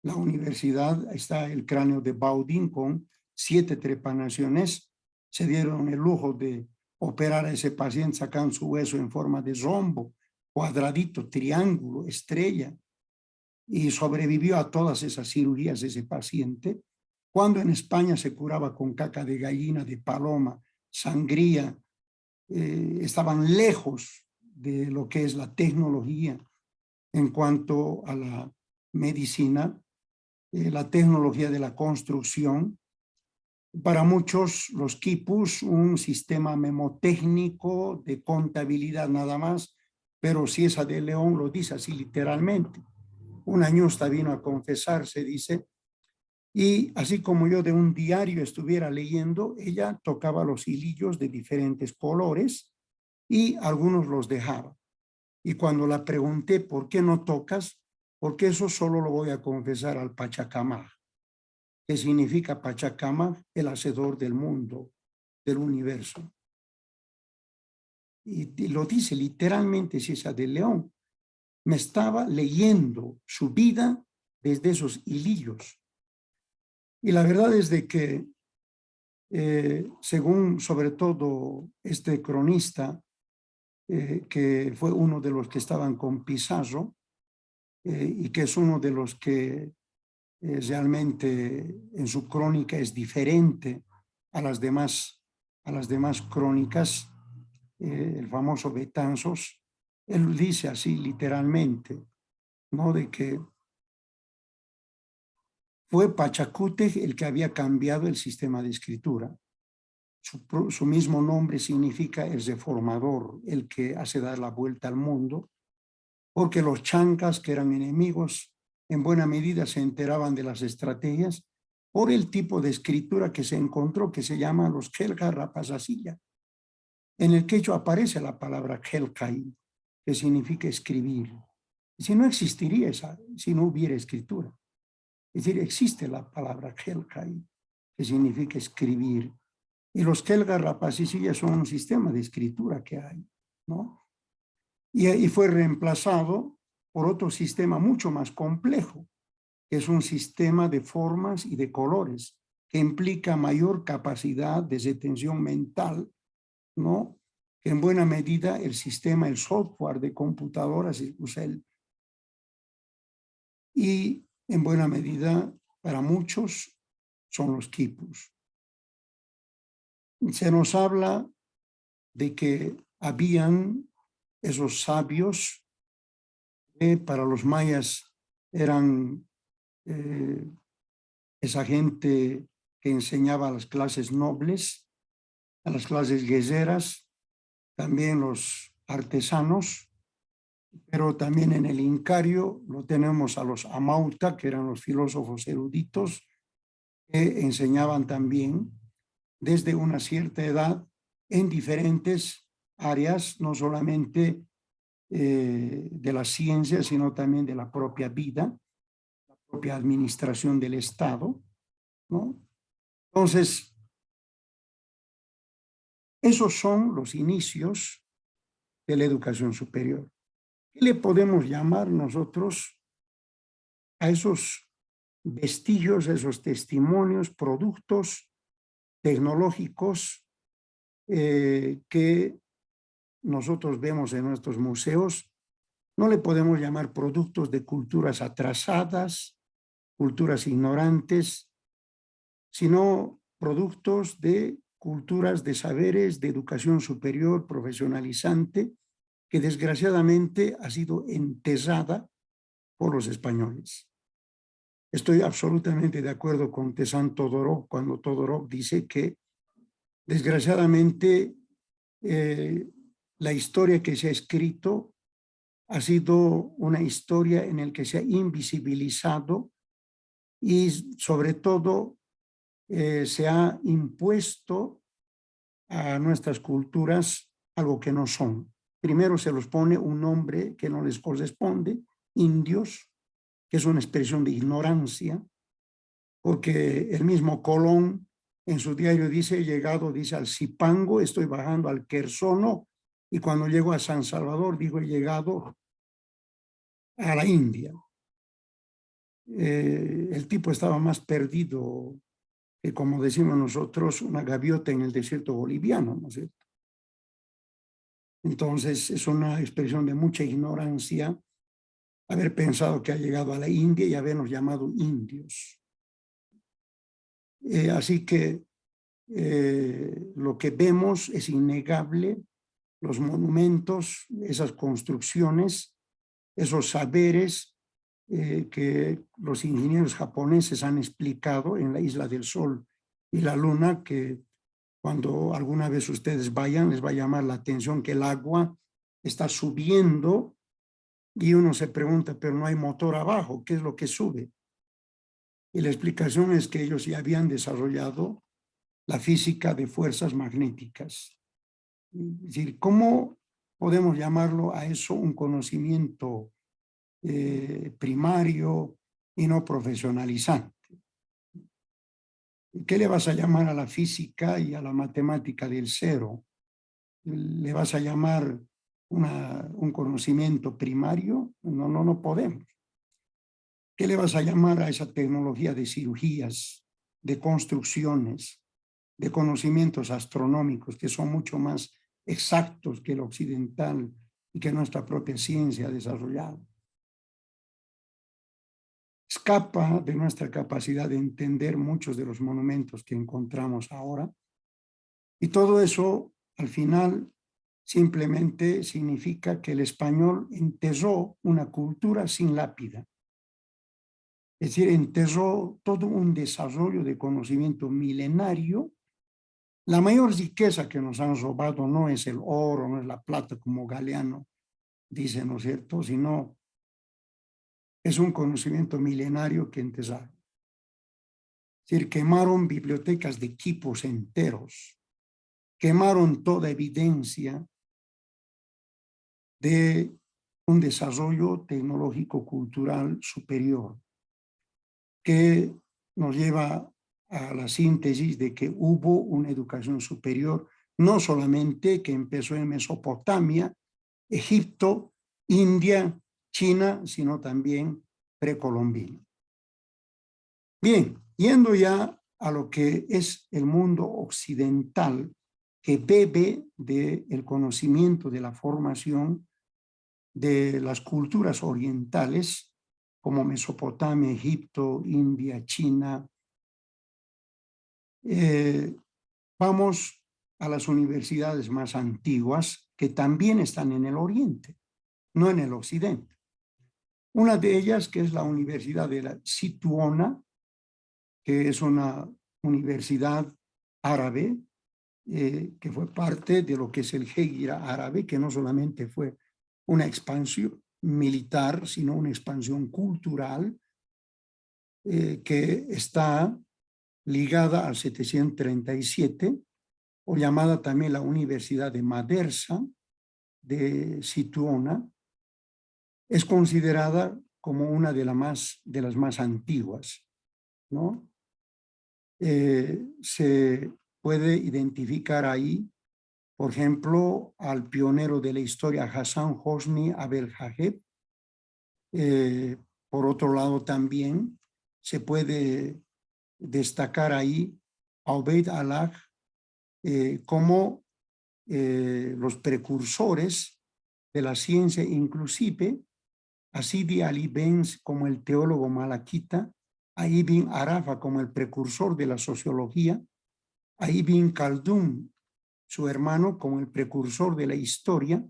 la universidad, está el cráneo de Baudín con 7 trepanaciones. Se dieron el lujo de operar a ese paciente sacando su hueso en forma de rombo, cuadradito, triángulo, estrella, y sobrevivió a todas esas cirugías ese paciente. Cuando en España se curaba con caca de gallina, de paloma, sangría, estaban lejos de lo que es la tecnología en cuanto a la medicina, la tecnología de la construcción. Para muchos, los quipus, un sistema memotécnico de contabilidad nada más, pero Ciesa de León lo dice así literalmente. Una ñusta vino a confesarse, dice, y así como yo de un diario estuviera leyendo, ella tocaba los hilillos de diferentes colores y algunos los dejaba. Y cuando la pregunté, ¿por qué no tocas? Porque eso solo lo voy a confesar al Pachacamac, que significa Pachacamac, el hacedor del mundo, del universo. Y lo dice literalmente Ciesa de León. Me estaba leyendo su vida desde esos hilillos. Y la verdad es de que, según sobre todo este cronista, que fue uno de los que estaban con Pizarro, y que es uno de los que realmente en su crónica es diferente a las demás crónicas, el famoso Betanzos, él dice así literalmente, ¿no? De que fue Pachacútec el que había cambiado el sistema de escritura. Su mismo nombre significa el reformador, el que hace dar la vuelta al mundo, porque los chancas, que eran enemigos, en buena medida se enteraban de las estrategias por el tipo de escritura que se encontró, que se llama los Khelka Rapazasilla. En el quechua aparece la palabra Khelkai, que significa escribir. Si no existiría esa, si no hubiera escritura. Es decir, existe la palabra Khelkai, que significa escribir. Y los Khelka Rapazasilla son un sistema de escritura que hay, ¿no? Y fue reemplazado por otro sistema mucho más complejo, que es un sistema de formas y de colores, que implica mayor capacidad de retención mental, ¿no? Que en buena medida el sistema, el software de computadoras usa él. Y en buena medida, para muchos, son los quipus. Se nos habla de que habían esos sabios que para los mayas eran esa gente que enseñaba a las clases nobles, a las clases guerreras, también los artesanos, pero también en el Incario lo tenemos a los Amauta, que eran los filósofos eruditos, que enseñaban también desde una cierta edad en diferentes áreas, no solamente de la ciencia, sino también de la propia vida, la propia administración del Estado, ¿no? Entonces, esos son los inicios de la educación superior. ¿Qué le podemos llamar nosotros a esos vestigios, a esos testimonios, productos tecnológicos que nosotros vemos en nuestros museos? No le podemos llamar productos de culturas atrasadas, culturas ignorantes, sino productos de culturas de saberes, de educación superior, profesionalizante, que desgraciadamente ha sido enterrada por los españoles. Estoy absolutamente de acuerdo con Tezán Todorov cuando Todorov dice que desgraciadamente la historia que se ha escrito ha sido una historia en la que se ha invisibilizado y sobre todo se ha impuesto a nuestras culturas algo que no son. Primero se los pone un nombre que no les corresponde, indios, que es una expresión de ignorancia, porque el mismo Colón en su diario dice, he llegado, dice, al Zipango, estoy bajando al Quersono, y cuando llego a San Salvador, digo, he llegado a la India. el tipo estaba más perdido que, como decimos nosotros, una gaviota en el desierto boliviano, ¿no es cierto? Entonces es una expresión de mucha ignorancia haber pensado que ha llegado a la India y habernos llamado indios. Así que lo que vemos es innegable, los monumentos, esas construcciones, esos saberes que los ingenieros japoneses han explicado en la Isla del Sol y la Luna, que cuando alguna vez ustedes vayan les va a llamar la atención que el agua está subiendo y uno se pregunta, pero no hay motor abajo, ¿qué es lo que sube? Y la explicación es que ellos ya habían desarrollado la física de fuerzas magnéticas. Es decir, ¿cómo podemos llamarlo a eso un conocimiento primario y no profesionalizante? ¿Qué le vas a llamar a la física y a la matemática del cero? ¿Le vas a llamar un conocimiento primario? No podemos. ¿Qué le vas a llamar a esa tecnología de cirugías, de construcciones, de conocimientos astronómicos que son mucho más exactos que el occidental y que nuestra propia ciencia ha desarrollado? Escapa de nuestra capacidad de entender muchos de los monumentos que encontramos ahora, y todo eso al final simplemente significa que el español enterró una cultura sin lápida. Es decir, enterró todo un desarrollo de conocimiento milenario. La mayor riqueza que nos han robado no es el oro, no es la plata, como Galeano dice, ¿no es cierto?, sino es un conocimiento milenario que enterraron. Es decir, quemaron bibliotecas de equipos enteros, quemaron toda evidencia de un desarrollo tecnológico-cultural superior, que nos lleva a la síntesis de que hubo una educación superior, no solamente que empezó en Mesopotamia, Egipto, India, China, sino también precolombina. Bien, yendo ya a lo que es el mundo occidental, que bebe del conocimiento de la formación de las culturas orientales, como Mesopotamia, Egipto, India, China. Vamos a las universidades más antiguas, que también están en el oriente, no en el occidente. Una de ellas, que es la Universidad de la Situona, que es una universidad árabe, que fue parte de lo que es el Hégira árabe, que no solamente fue una expansión militar, sino una expansión cultural, que está ligada al 737, o llamada también la Universidad de Madersa de Situona. Es considerada como una de las más antiguas, ¿no? Se puede identificar ahí, por ejemplo, al pionero de la historia, Hassan Hosni Abdelhajeb. Por otro lado, también se puede destacar ahí a Obeid Allah como los precursores de la ciencia, inclusive a Sidi Ali Benz como el teólogo malaquita, a Ibn Arafa como el precursor de la sociología, a Ibn Khaldun, su hermano, como el precursor de la historia,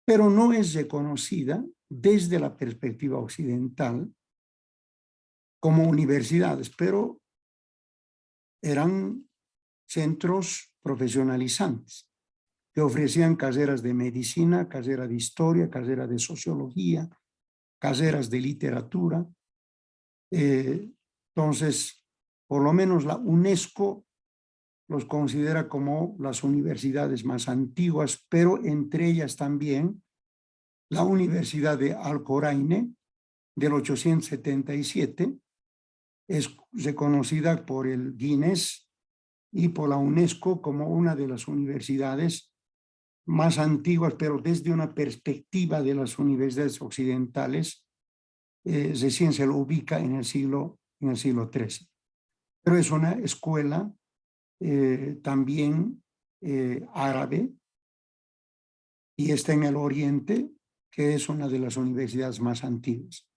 pero no es reconocida desde la perspectiva occidental como universidades, pero eran centros profesionalizantes que ofrecían carreras de medicina, carrera de historia, carrera de sociología, carreras de literatura. Entonces, por lo menos la UNESCO los considera como las universidades más antiguas, pero entre ellas también la Universidad de Al-Qoraine del 877 es reconocida por el Guinness y por la UNESCO como una de las universidades más antiguas, pero desde una perspectiva de las universidades occidentales, recién se lo ubica en el siglo XIII. Pero es una escuela también árabe y está en el Oriente, que es una de las universidades más antiguas.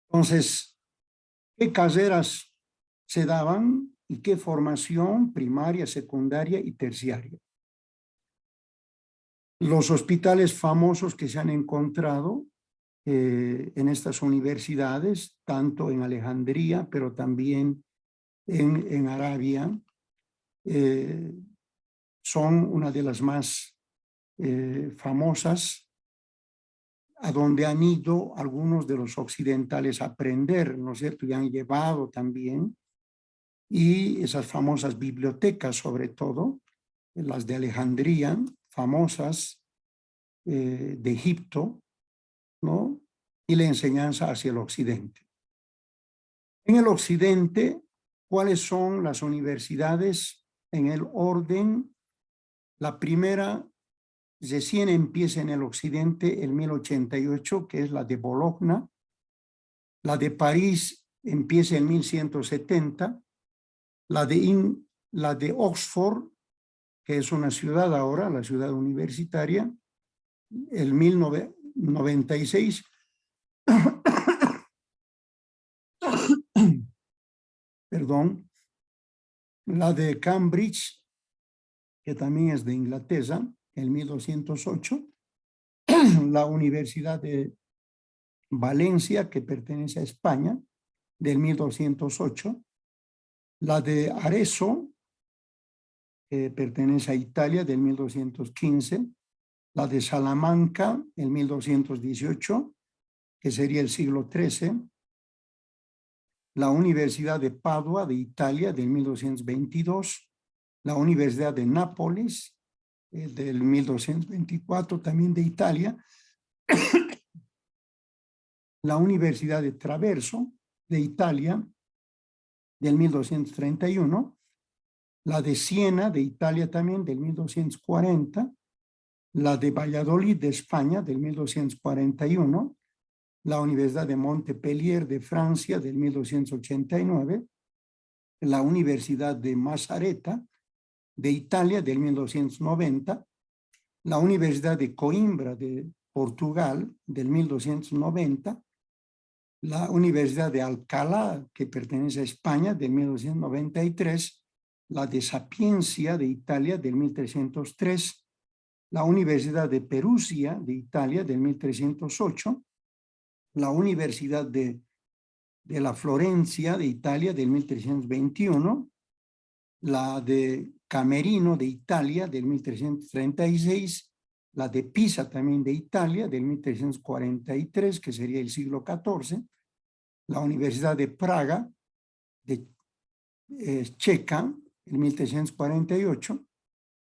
Entonces, ¿qué carreras se daban y qué formación primaria, secundaria y terciaria? Los hospitales famosos que se han encontrado en estas universidades, tanto en Alejandría, pero también en Arabia, son una de las más famosas, a donde han ido algunos de los occidentales a aprender, ¿no es cierto? Y han llevado también, y esas famosas bibliotecas, sobre todo, las de Alejandría, famosas de Egipto, ¿no? Y la enseñanza hacia el occidente. En el occidente, ¿cuáles son las universidades en el orden? La primera recién empieza en el occidente en 1088, que es la de Bologna. La de París empieza en 1170. La de Oxford, que es una ciudad ahora, la ciudad universitaria, el 1096. Perdón. La de Cambridge, que también es de Inglaterra, el 1208. La Universidad de Valencia, que pertenece a España, del 1208. La de Arezzo, que pertenece a Italia, del 1215. La de Salamanca, el 1218, que sería el siglo XIII. La Universidad de Padua, de Italia, del 1222. La Universidad de Nápoles, del 1224, también de Italia. La Universidad de Traverso, de Italia, del 1231. La de Siena, de Italia también, del 1240. La de Valladolid, de España, del 1241. La Universidad de Montpellier, de Francia, del 1289. La Universidad de Mazareta, de Italia, del 1290. La Universidad de Coimbra, de Portugal, del 1290. La Universidad de Alcalá, que pertenece a España, del 1293. La de Sapienza, de Italia, del 1303. La Universidad de Perugia, de Italia, del 1308. La Universidad de la Florencia, de Italia, del 1321. La de Camerino, de Italia, del 1336. La de Pisa, también de Italia, del 1343, que sería el siglo XIV. La Universidad de Praga, de Checa, el 1348.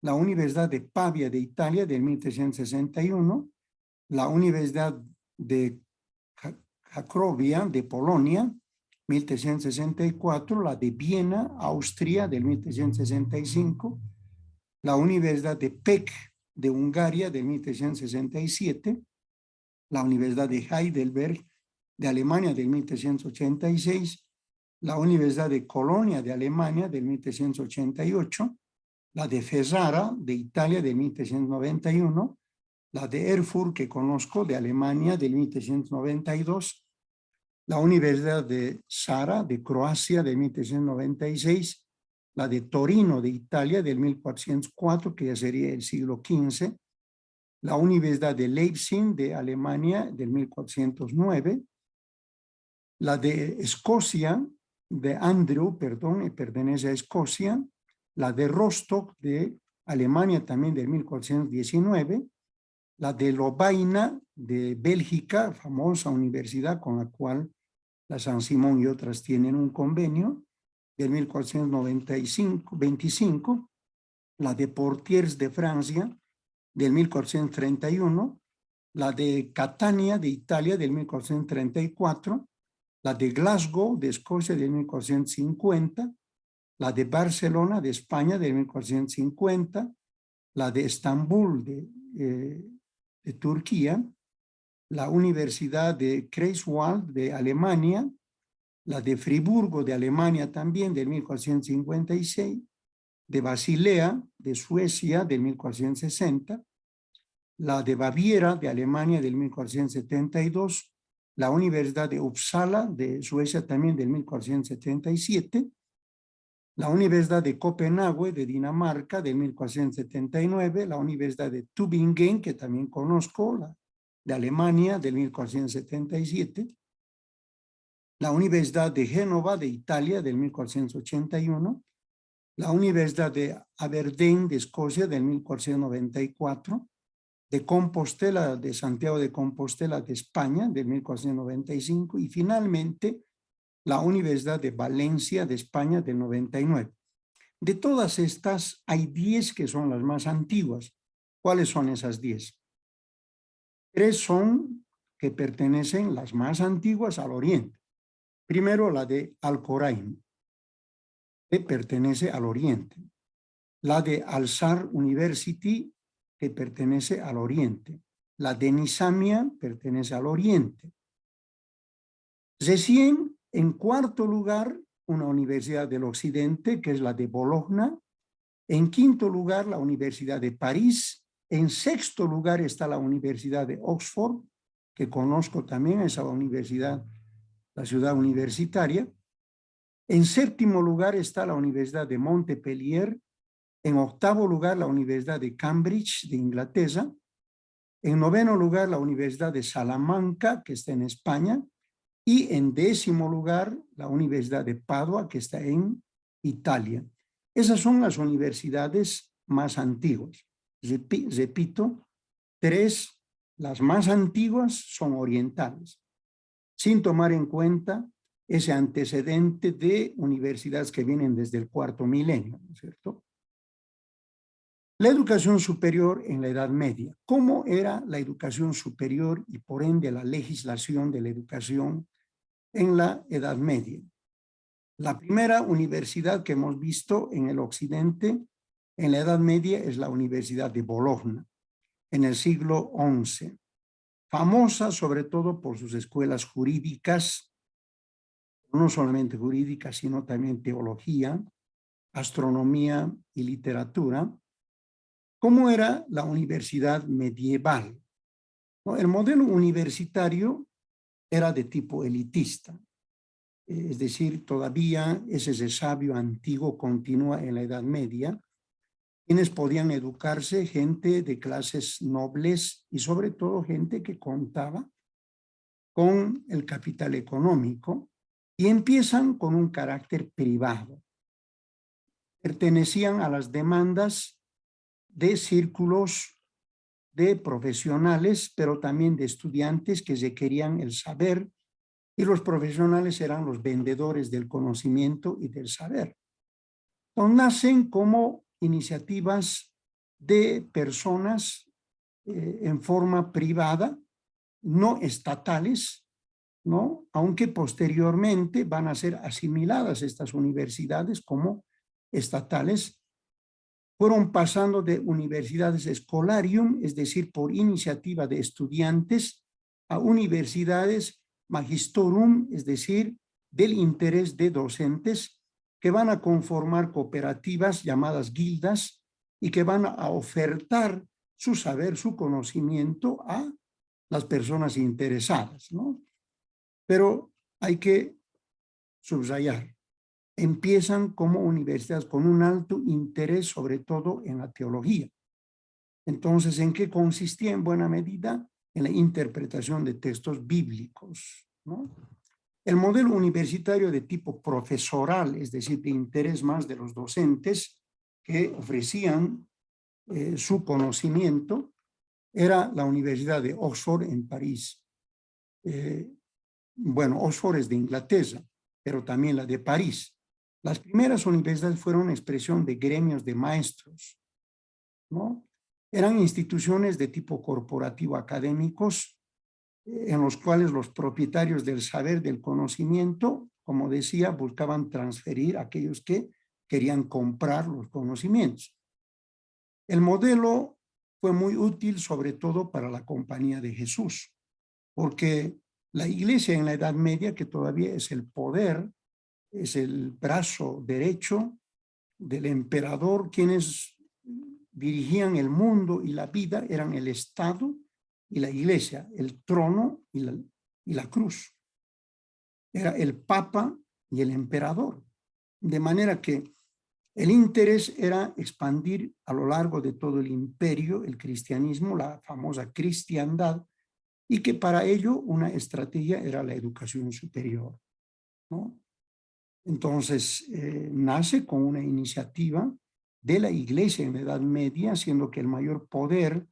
La Universidad de Pavia, de Italia, del 1361. La Universidad de Cracovia, de Polonia, 1364. La de Viena, Austria, del 1365. La Universidad de Pécs, de Hungría, de 1367. La Universidad de Heidelberg, de Alemania, del 1386. La Universidad de Colonia, de Alemania, del 1388. La de Ferrara, de Italia, del 1391. La de Erfurt, que conozco, de Alemania, del 1392. La Universidad de Sara, de Croacia, de 1396. La de Torino, de Italia, del 1404, que ya sería el siglo XV. La Universidad de Leipzig, de Alemania, del 1409. La de Escocia, de Andrew, perdón, pertenece a Escocia. La de Rostock, de Alemania, también del 1419. La de Lovaina, de Bélgica, famosa universidad con la cual la San Simón y otras tienen un convenio, del 1495. La de Poitiers, de Francia, del 1431. La de Catania, de Italia, del 1434. La de Glasgow, de Escocia, del 1450. La de Barcelona, de España, del 1450. La de Estambul, de Turquía, la Universidad de Greifswald de Alemania, la de Friburgo de Alemania también del 1456, de Basilea de Suecia del 1460, la de Baviera de Alemania del 1472, la Universidad de Uppsala de Suecia también del 1477, la Universidad de Copenhague de Dinamarca del 1479, la Universidad de Tübingen, que también conozco, la de Alemania del 1477, la Universidad de Génova de Italia del 1481, la Universidad de Aberdeen de Escocia del 1494, de Compostela, de Santiago de Compostela de España del 1495 y finalmente la Universidad de Valencia de España del 99. De todas estas hay 10 que son las más antiguas. ¿Cuáles son esas 10? 3 son que pertenecen las más antiguas al Oriente. Primero la de Al-Quraim, que pertenece al Oriente. La de Al-Azhar University, que pertenece al Oriente. La de Nizamia pertenece al Oriente. Recién, en cuarto lugar, una universidad del Occidente, que es la de Bologna. En quinto lugar, la Universidad de París. En sexto lugar está la Universidad de Oxford, que conozco también esa universidad, la ciudad universitaria. En séptimo lugar está la Universidad de Montpellier. En octavo lugar, la Universidad de Cambridge, de Inglaterra. En noveno lugar, la Universidad de Salamanca, que está en España. Y en décimo lugar, la Universidad de Padua, que está en Italia. Esas son las universidades más antiguas. Repito, 3, las más antiguas son orientales, sin tomar en cuenta ese antecedente de universidades que vienen desde el cuarto milenio, ¿no es cierto? La educación superior en la Edad Media. ¿Cómo era la educación superior y por ende la legislación de la educación en la Edad Media? La primera universidad que hemos visto en el occidente en la Edad Media es la Universidad de Bologna, en el siglo XI, famosa sobre todo por sus escuelas jurídicas, no solamente jurídicas, sino también teología, astronomía y literatura. ¿Cómo era la universidad medieval? El modelo universitario era de tipo elitista. Es decir, todavía ese resabio antiguo continúa en la Edad Media, quienes podían educarse, gente de clases nobles y sobre todo gente que contaba con el capital económico y empiezan con un carácter privado. Pertenecían a las demandas de círculos de profesionales, pero también de estudiantes que requerían el saber, y los profesionales eran los vendedores del conocimiento y del saber. Entonces, nacen como iniciativas de personas en forma privada, no estatales, ¿no? Aunque posteriormente van a ser asimiladas estas universidades como estatales. Fueron pasando de universidades escolarium, es decir, por iniciativa de estudiantes, a universidades magistorum, es decir, del interés de docentes, que van a conformar cooperativas llamadas guildas y que van a ofertar su saber, su conocimiento a las personas interesadas, ¿no? Pero hay que subrayar, empiezan como universidades con un alto interés, sobre todo en la teología. Entonces, ¿en qué consistía en buena medida? En la interpretación de textos bíblicos, ¿no? El modelo universitario de tipo profesoral, es decir, de interés más de los docentes que ofrecían su conocimiento, era la Universidad de Oxford en París. Bueno, Oxford es de Inglaterra, pero también la de París. Las primeras universidades fueron expresión de gremios de maestros, ¿no? Eran instituciones de tipo corporativo académicos en los cuales los propietarios del saber, del conocimiento, como decía, buscaban transferir a aquellos que querían comprar los conocimientos. El modelo fue muy útil sobre todo para la Compañía de Jesús, porque la iglesia en la Edad Media, que todavía es el poder, es el brazo derecho del emperador, quienes dirigían el mundo y la vida eran el Estado y la iglesia, el trono y la cruz. Era el papa y el emperador. De manera que el interés era expandir a lo largo de todo el imperio el cristianismo, la famosa cristiandad, y que para ello una estrategia era la educación superior, ¿no? Entonces, nace con una iniciativa de la iglesia en la Edad Media, siendo que el mayor poder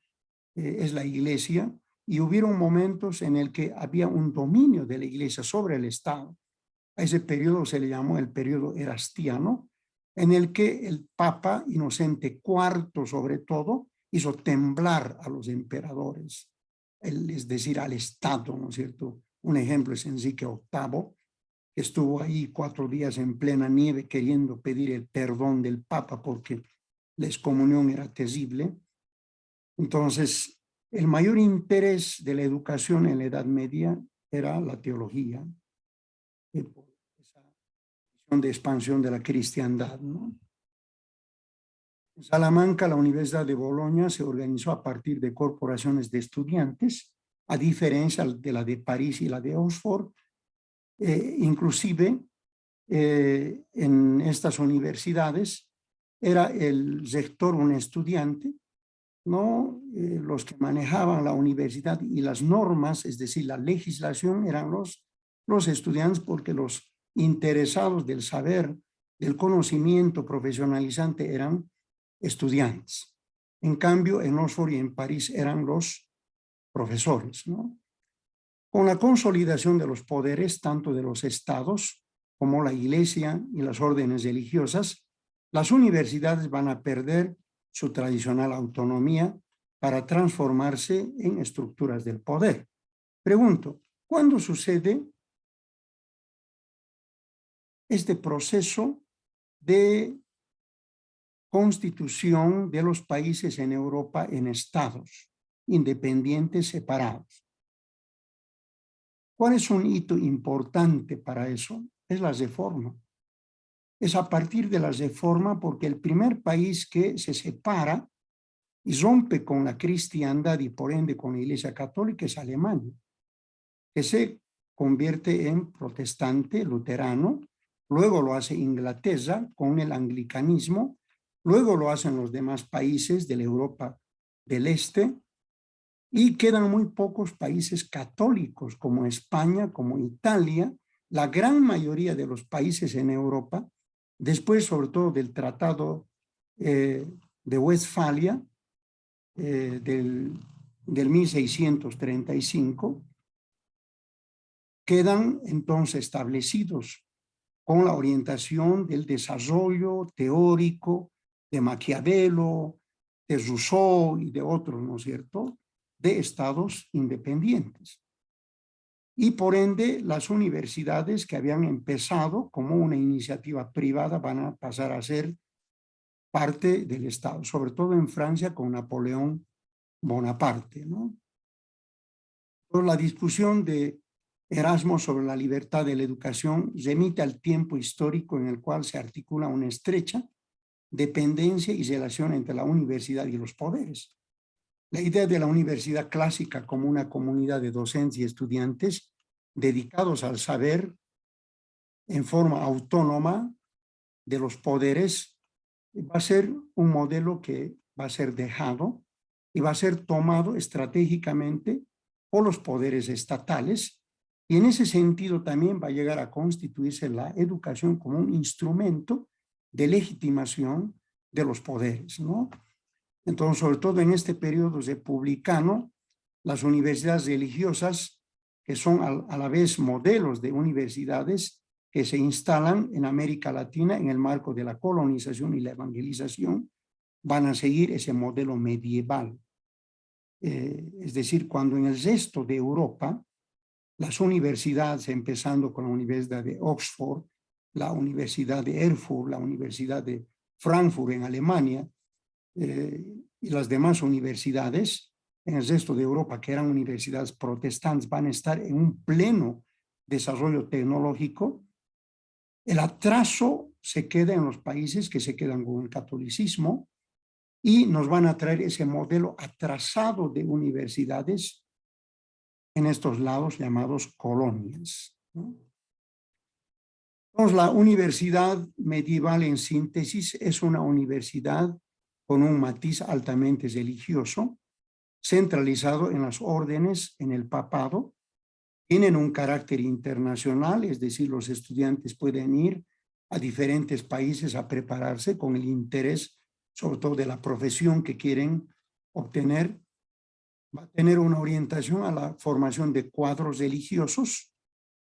es la iglesia, y hubieron momentos en el que había un dominio de la iglesia sobre el Estado. A ese periodo se le llamó el periodo erastiano, en el que el Papa Inocente IV, sobre todo, hizo temblar a los emperadores, es decir, al Estado, ¿no es cierto? Un ejemplo es Enrique VIII, que estuvo ahí 4 días en plena nieve queriendo pedir el perdón del Papa porque la excomunión era terrible. Entonces, el mayor interés de la educación en la Edad Media era la teología, esa visión de expansión de la cristiandad, ¿no? En Salamanca, la Universidad de Bolonia se organizó a partir de corporaciones de estudiantes, a diferencia de la de París y la de Oxford. Inclusive, en estas universidades era el rector un estudiante, ¿no? Los que manejaban la universidad y las normas, es decir, la legislación, eran los estudiantes, porque los interesados del saber, del conocimiento profesionalizante eran estudiantes. En cambio, en Oxford y en París eran los profesores, ¿no? Con la consolidación de los poderes, tanto de los estados como la iglesia y las órdenes religiosas, las universidades van a perder su tradicional autonomía para transformarse en estructuras del poder. Pregunto, ¿cuándo sucede este proceso de constitución de los países en Europa en estados independientes separados? ¿Cuál es un hito importante para eso? Es la Reforma. Es a partir de la Reforma, porque el primer país que se separa y rompe con la cristiandad y por ende con la Iglesia Católica es Alemania, que se convierte en protestante luterano. Luego lo hace Inglaterra con el anglicanismo, luego lo hacen los demás países de la Europa del Este, y quedan muy pocos países católicos como España, como Italia. La gran mayoría de los países en Europa, después sobre todo del Tratado de Westfalia del 1635, quedan entonces establecidos con la orientación del desarrollo teórico de Maquiavelo, de Rousseau y de otros, ¿no es cierto?, de estados independientes. Y por ende, las universidades que habían empezado como una iniciativa privada van a pasar a ser parte del Estado, sobre todo en Francia con Napoleón Bonaparte, ¿no? Pero la discusión de Erasmo sobre la libertad de la educación remite al tiempo histórico en el cual se articula una estrecha dependencia y relación entre la universidad y los poderes. La idea de la universidad clásica como una comunidad de docentes y estudiantes dedicados al saber en forma autónoma de los poderes va a ser un modelo que va a ser dejado y va a ser tomado estratégicamente por los poderes estatales, y en ese sentido también va a llegar a constituirse la educación como un instrumento de legitimación de los poderes, ¿no? Entonces, sobre todo en este periodo republicano, las universidades religiosas, que son a la vez modelos de universidades que se instalan en América Latina en el marco de la colonización y la evangelización, van a seguir ese modelo medieval. Es decir, cuando en el resto de Europa, las universidades, empezando con la Universidad de Oxford, la Universidad de Erfurt, la Universidad de Frankfurt en Alemania, y las demás universidades en el resto de Europa, que eran universidades protestantes, van a estar en un pleno desarrollo tecnológico, el atraso se queda en los países que se quedan con el catolicismo y nos van a traer ese modelo atrasado de universidades en estos lados llamados colonias, ¿no? Entonces, la universidad medieval en síntesis es una universidad con un matiz altamente religioso, centralizado en las órdenes, en el papado. Tienen un carácter internacional, es decir, los estudiantes pueden ir a diferentes países a prepararse con el interés, sobre todo de la profesión que quieren obtener. Va a tener una orientación a la formación de cuadros religiosos,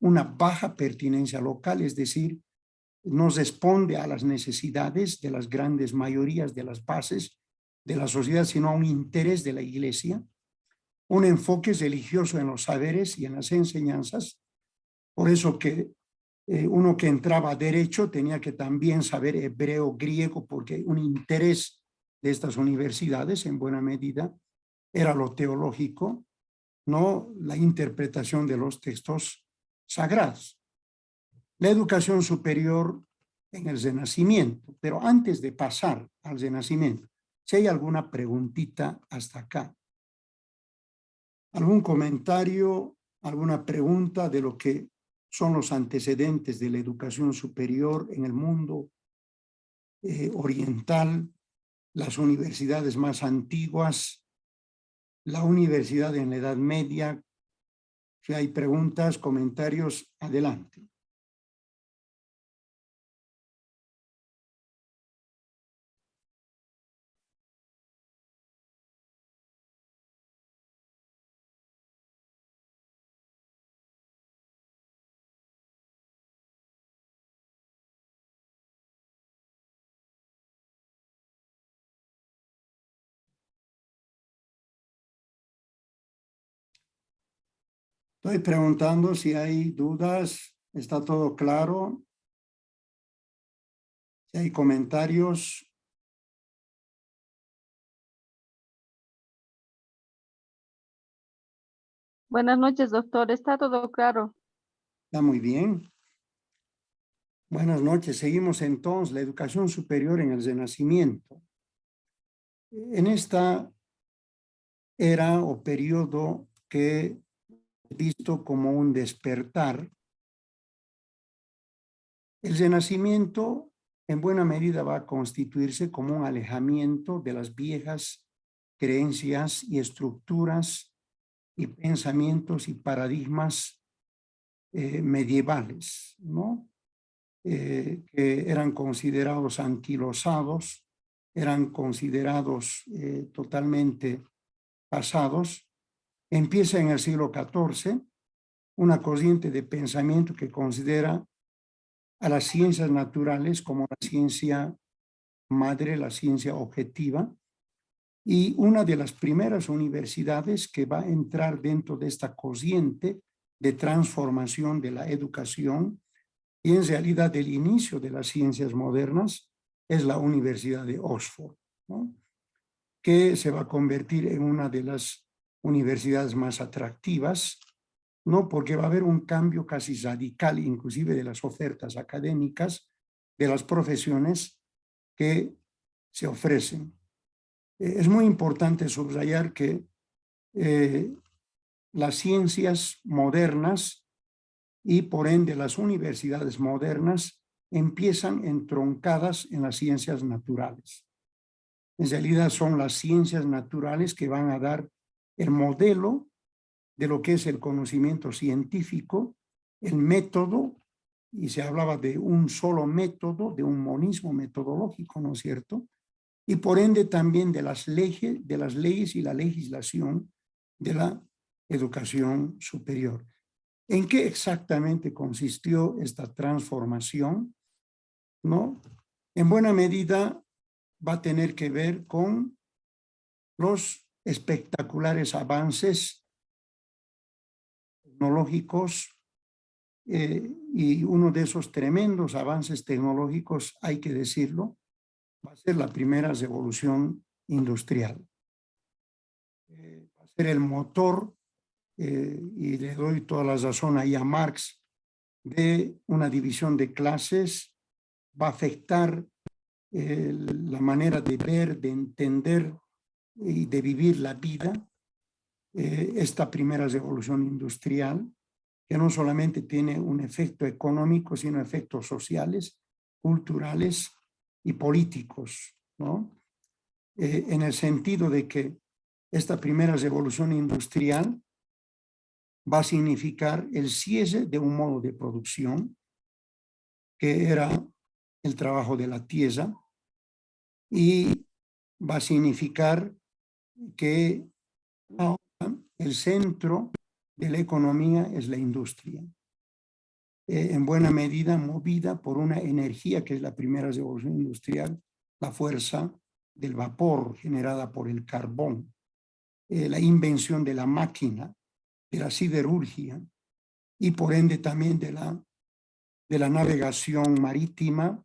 una baja pertinencia local, es decir, no responde a las necesidades de las grandes mayorías de las bases de la sociedad, sino a un interés de la iglesia, un enfoque religioso en los saberes y en las enseñanzas. Por eso que uno que entraba a derecho tenía que también saber hebreo, griego, porque un interés de estas universidades en buena medida era lo teológico, no la interpretación de los textos sagrados. La educación superior en el Renacimiento, pero antes de pasar al Renacimiento, si hay alguna preguntita hasta acá, algún comentario, alguna pregunta de lo que son los antecedentes de la educación superior en el mundo oriental, las universidades más antiguas, la universidad en la Edad Media. Si hay preguntas, comentarios, adelante. Estoy preguntando si hay dudas, ¿está todo claro? Si hay comentarios. Buenas noches, doctor. Está todo claro. Está muy bien. Buenas noches. Seguimos entonces la educación superior en el Renacimiento. En esta era o periodo que he visto como un despertar, el Renacimiento en buena medida va a constituirse como un alejamiento de las viejas creencias y estructuras y pensamientos y paradigmas medievales, ¿no? Que eran considerados anquilosados, eran considerados totalmente pasados. Empieza en el siglo XIV una corriente de pensamiento que considera a las ciencias naturales como la ciencia madre, la ciencia objetiva, y una de las primeras universidades que va a entrar dentro de esta corriente de transformación de la educación y en realidad el inicio de las ciencias modernas es la Universidad de Oxford, ¿no? Que se va a convertir en una de las universidades más atractivas, ¿no? Porque va a haber un cambio casi radical, inclusive de las ofertas académicas, de las profesiones que se ofrecen. Es muy importante subrayar que las ciencias modernas y por ende las universidades modernas empiezan entroncadas en las ciencias naturales. En realidad son las ciencias naturales que van a dar el modelo de lo que es el conocimiento científico, el método, y se hablaba de un solo método, de un monismo metodológico, ¿no es cierto? Y por ende también de las leyes y la legislación de la educación superior. ¿En qué exactamente consistió esta transformación? ¿No? En buena medida va a tener que ver con los espectaculares avances tecnológicos y uno de esos tremendos avances tecnológicos, hay que decirlo, va a ser la primera revolución industrial. va a ser el motor, y le doy toda la razón ahí a Marx, de una división de clases, va a afectar la manera de ver, de entender y de vivir la vida, esta primera revolución industrial, que no solamente tiene un efecto económico, sino efectos sociales, culturales y políticos, ¿no? En el sentido de que esta primera revolución industrial va a significar el cierre de un modo de producción que era el trabajo de la tierra, y va a significar que ahora el centro de la economía es la industria, en buena medida movida por una energía que es la primera revolución industrial, la fuerza del vapor generada por el carbón, la invención de la máquina, de la siderurgia y por ende también de la navegación marítima,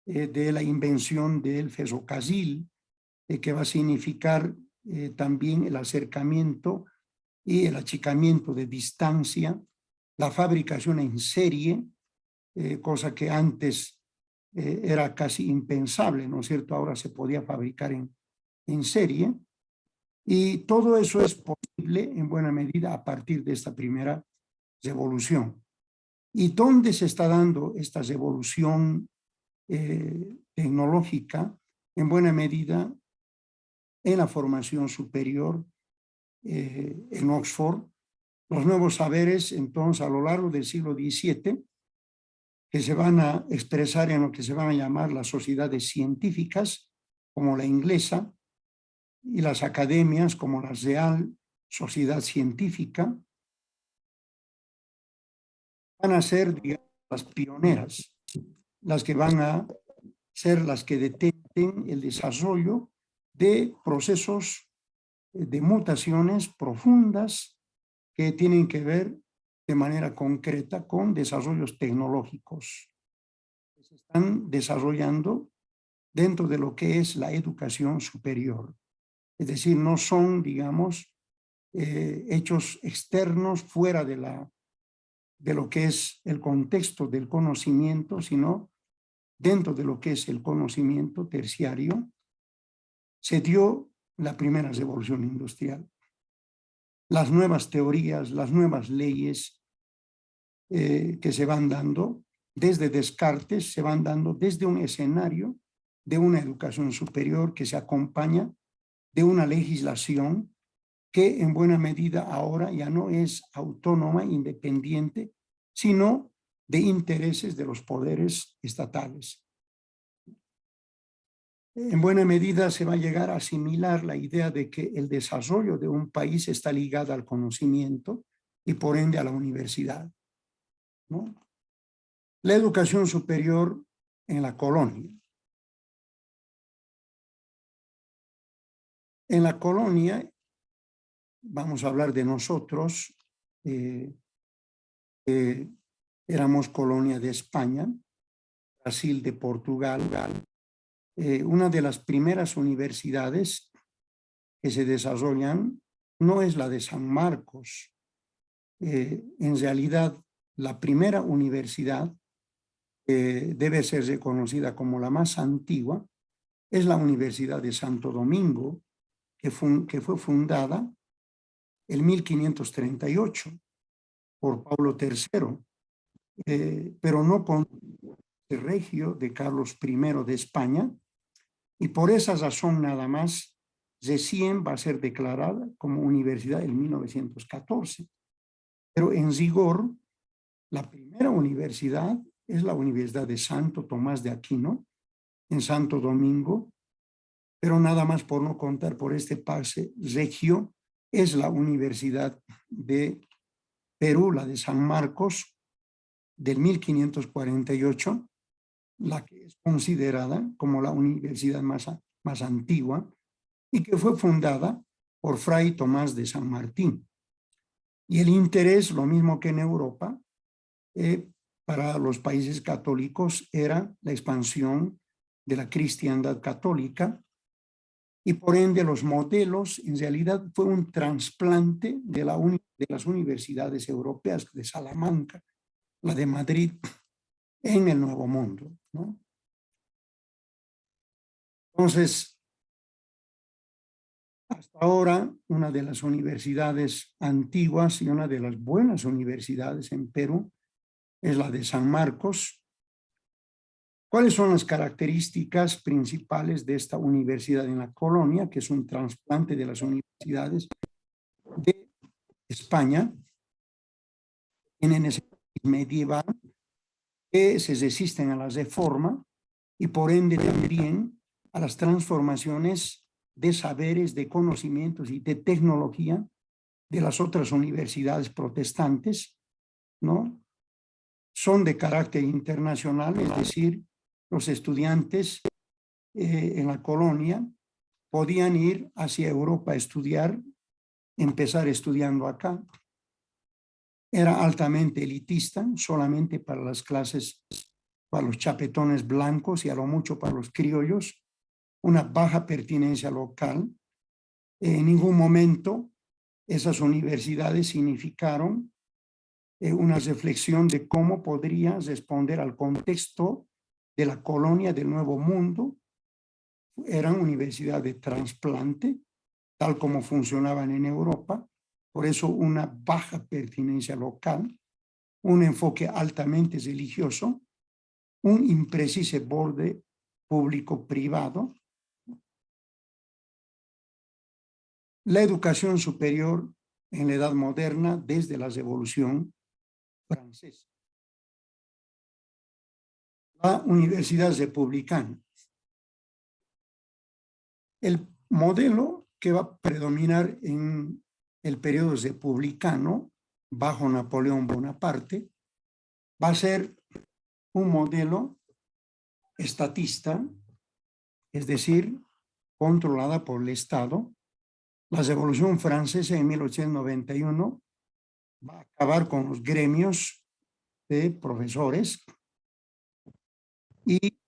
de la invención del ferrocarril, que va a significar también el acercamiento y el achicamiento de distancia, la fabricación en serie, cosa que antes era casi impensable, ¿no es cierto? Ahora se podía fabricar en serie, y todo eso es posible en buena medida a partir de esta primera revolución. ¿Y dónde se está dando esta revolución tecnológica? En buena medida en la formación superior, en Oxford. Los nuevos saberes, entonces, a lo largo del siglo XVII, que se van a expresar en lo que se van a llamar las sociedades científicas, como la inglesa, y las academias, como la Real Sociedad Científica, van a ser, digamos, las pioneras, las que van a ser las que detecten el desarrollo de procesos de mutaciones profundas que tienen que ver de manera concreta con desarrollos tecnológicos que se están desarrollando dentro de lo que es la educación superior. Es decir, no son, digamos, hechos externos fuera de lo que es el contexto del conocimiento, sino dentro de lo que es el conocimiento terciario. Se dio la primera revolución industrial. Las nuevas teorías, las nuevas leyes que se van dando desde Descartes, se van dando desde un escenario de una educación superior que se acompaña de una legislación que en buena medida ahora ya no es autónoma, independiente, sino de intereses de los poderes estatales. En buena medida se va a llegar a asimilar la idea de que el desarrollo de un país está ligado al conocimiento y por ende a la universidad, ¿no? La educación superior en la colonia. En la colonia, vamos a hablar de nosotros, éramos colonia de España, Brasil de Portugal. Una de las primeras universidades que se desarrollan no es la de San Marcos. En realidad, la primera universidad debe ser reconocida como la más antigua, es la Universidad de Santo Domingo, que fue fundada en 1538 por Pablo III, pero no con el regio de Carlos I de España, y por esa razón nada más recién va a ser declarada como universidad en 1914. Pero en rigor, la primera universidad es la Universidad de Santo Tomás de Aquino, en Santo Domingo, pero nada más por no contar por este pase regio, es la Universidad de Perú, la de San Marcos, del 1548, la que es considerada como la universidad más antigua y que fue fundada por Fray Tomás de San Martín. Y el interés, lo mismo que en Europa, para los países católicos era la expansión de la cristiandad católica, y por ende los modelos en realidad fue un trasplante de las universidades europeas, de Salamanca, la de Madrid, en el Nuevo Mundo, ¿no? Entonces, hasta ahora, una de las universidades antiguas y una de las buenas universidades en Perú es la de San Marcos. ¿Cuáles son las características principales de esta universidad en la colonia, que es un trasplante de las universidades de España? Tienen ese medieval que se resisten a la reforma y por ende también a las transformaciones de saberes, de conocimientos y de tecnología de las otras universidades protestantes, ¿no? Son de carácter internacional, es decir, los estudiantes en la colonia podían ir hacia Europa a estudiar, empezar estudiando acá. Era altamente elitista, solamente para las clases, para los chapetones blancos y a lo mucho para los criollos, una baja pertinencia local. En ningún momento esas universidades significaron una reflexión de cómo podría responder al contexto de la colonia del Nuevo Mundo. Eran universidades de trasplante, tal como funcionaban en Europa, por eso una baja pertinencia local, un enfoque altamente religioso, un impreciso borde público-privado. La educación superior en la Edad Moderna desde la Revolución Francesa. La Universidad Republicana. El modelo que va a predominar en el periodo republicano bajo Napoleón Bonaparte va a ser un modelo estatista, es decir, controlada por el Estado. La Revolución Francesa en 1891 va a acabar con los gremios de profesores y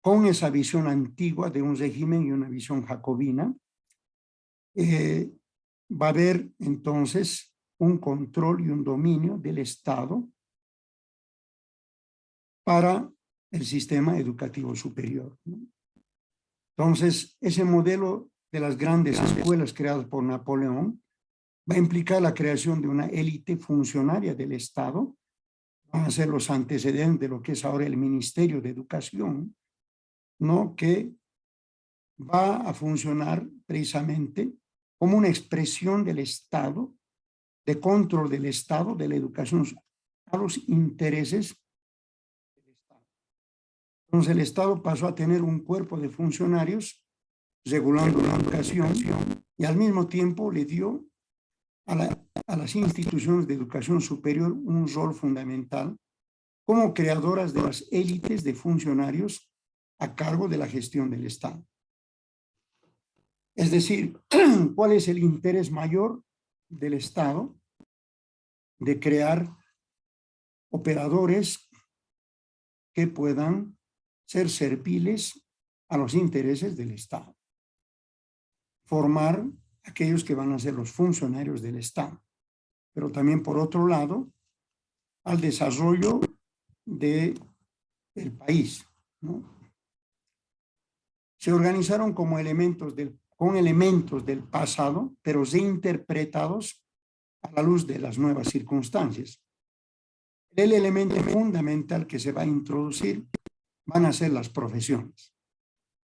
con esa visión antigua de un régimen y una visión jacobina, va a haber entonces un control y un dominio del Estado para el sistema educativo superior, ¿no? Entonces, ese modelo de las grandes escuelas creadas por Napoleón va a implicar la creación de una élite funcionaria del Estado. Van a ser los antecedentes de lo que es ahora el Ministerio de Educación, ¿no? Que va a funcionar precisamente como una expresión del Estado, de control del Estado, de la educación a los intereses del Estado. Entonces el Estado pasó a tener un cuerpo de funcionarios regulando la educación y al mismo tiempo le dio a las instituciones de educación superior un rol fundamental como creadoras de las élites de funcionarios a cargo de la gestión del Estado. Es decir, ¿cuál es el interés mayor del Estado? De crear operadores que puedan ser serviles a los intereses del Estado. Formar aquellos que van a ser los funcionarios del Estado. Pero también, por otro lado, al desarrollo del país, ¿no? Se organizaron como con elementos del pasado, pero reinterpretados a la luz de las nuevas circunstancias. El elemento fundamental que se va a introducir van a ser las profesiones,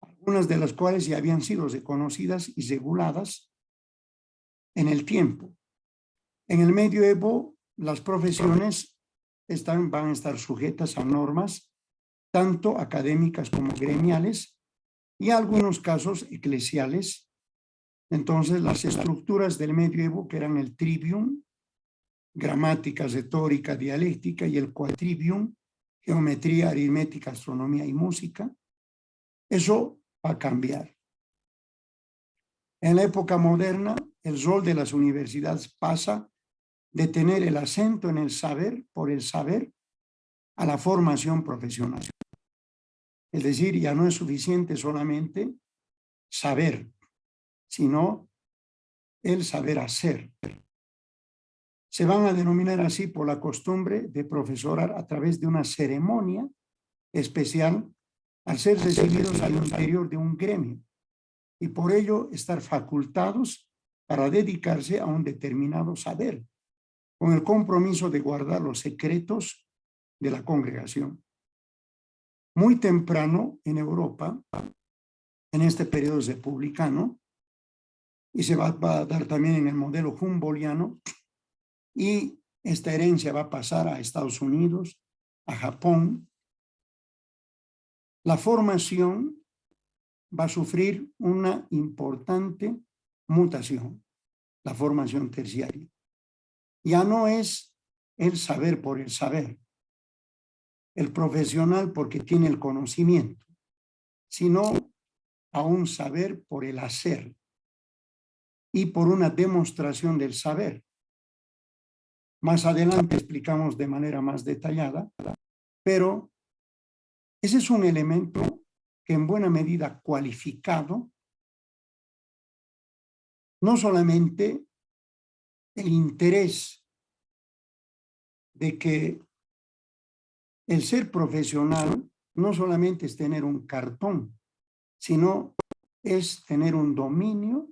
algunas de las cuales ya habían sido reconocidas y reguladas en el tiempo. En el medioevo, las profesiones van a estar sujetas a normas, tanto académicas como gremiales, y en algunos casos eclesiales. Entonces, las estructuras del medioevo, que eran el trivium, gramática, retórica, dialéctica, y el quadrivium, geometría, aritmética, astronomía y música, eso va a cambiar. En la época moderna, el rol de las universidades pasa de tener el acento en el saber, por el saber, a la formación profesional. Es decir, ya no es suficiente solamente saber, sino el saber hacer. Se van a denominar así por la costumbre de profesorar a través de una ceremonia especial al ser recibidos al interior de un gremio y por ello estar facultados para dedicarse a un determinado saber, con el compromiso de guardar los secretos de la congregación. Muy temprano en Europa, en este periodo republicano, y se va a dar también en el modelo humboldtiano, y esta herencia va a pasar a Estados Unidos, a Japón. La formación va a sufrir una importante mutación, la formación terciaria. Ya no es el saber por el saber, el profesional porque tiene el conocimiento, sino a un saber por el hacer y por una demostración del saber. Más adelante explicamos de manera más detallada, pero ese es un elemento que en buena medida cualificado no solamente el interés de que el ser profesional no solamente es tener un cartón, sino es tener un dominio,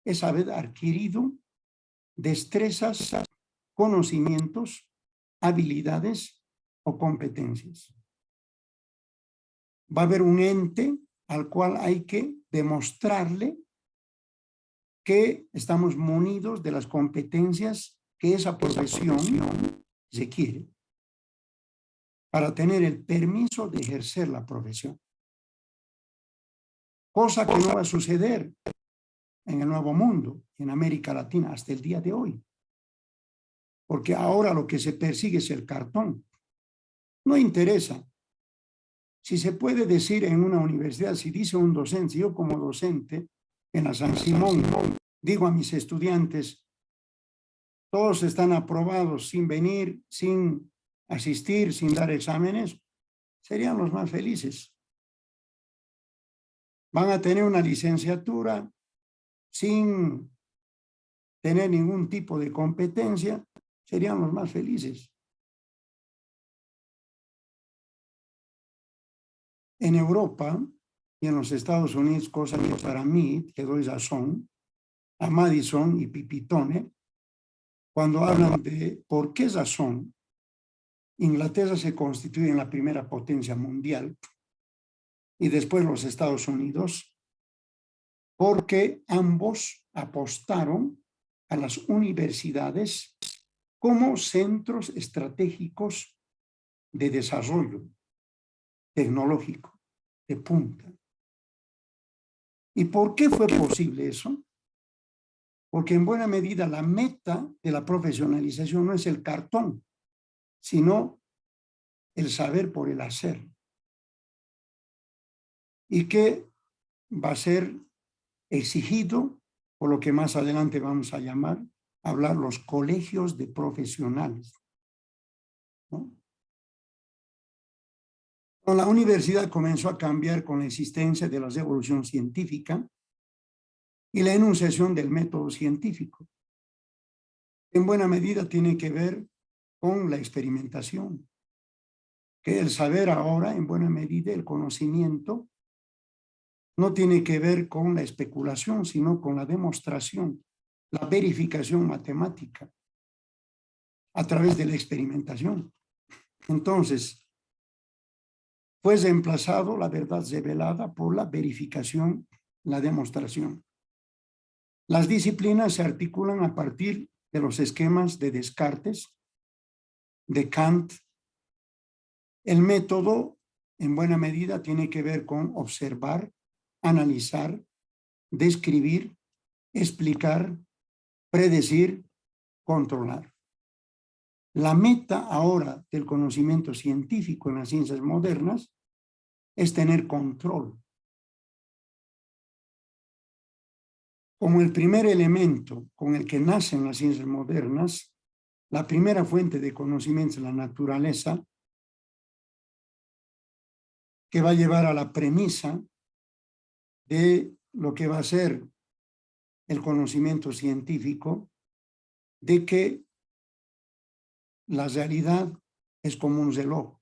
es haber adquirido destrezas, conocimientos, habilidades o competencias. Va a haber un ente al cual hay que demostrarle que estamos munidos de las competencias que esa profesión requiere para tener el permiso de ejercer la profesión. Cosa que no va a suceder en el Nuevo Mundo, en América Latina, hasta el día de hoy. Porque ahora lo que se persigue es el cartón. No interesa. Si se puede decir en una universidad, si dice un docente, yo como docente en la San Simón, digo a mis estudiantes, todos están aprobados sin venir, sin asistir, sin dar exámenes, serían los más felices. Van a tener una licenciatura sin tener ningún tipo de competencia, serían los más felices. En Europa y en los Estados Unidos, cosa que para mí, que doy razón, a Madison y Pipitone, cuando hablan de por qué razón Inglaterra se constituye en la primera potencia mundial y después los Estados Unidos, porque ambos apostaron a las universidades como centros estratégicos de desarrollo tecnológico de punta. ¿Y por qué fue posible eso? Porque en buena medida la meta de la profesionalización no es el cartón, sino el saber por el hacer. Y que va a ser exigido por lo que más adelante vamos a hablar los colegios de profesionales, ¿no? La universidad comenzó a cambiar con la existencia de la revolución científica y la enunciación del método científico. En buena medida tiene que ver con la experimentación, que el saber ahora, en buena medida, el conocimiento, no tiene que ver con la especulación, sino con la demostración, la verificación matemática a través de la experimentación. Entonces, fue reemplazado la verdad revelada por la verificación, la demostración. Las disciplinas se articulan a partir de los esquemas de Descartes, de Kant. El método, en buena medida, tiene que ver con observar, analizar, describir, explicar, predecir, controlar. La meta ahora del conocimiento científico en las ciencias modernas es tener control. Como el primer elemento con el que nacen las ciencias modernas, la primera fuente de conocimiento es la naturaleza, que va a llevar a la premisa de lo que va a ser el conocimiento científico de que la realidad es como un reloj,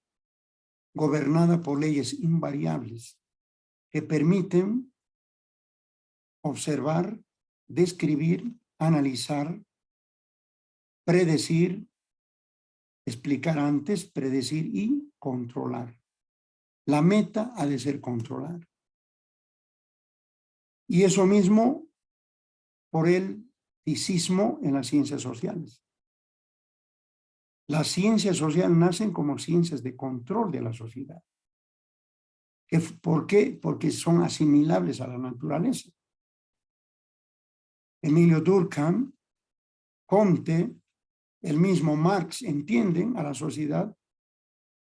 gobernada por leyes invariables que permiten observar, describir, analizar, predecir, explicar antes, predecir y controlar. La meta ha de ser controlar. Y eso mismo por el ticismo en las ciencias sociales. Las ciencias sociales nacen como ciencias de control de la sociedad. ¿Por qué? Porque son asimilables a la naturaleza. Emilio Durkheim, Comte, el mismo Marx entienden a la sociedad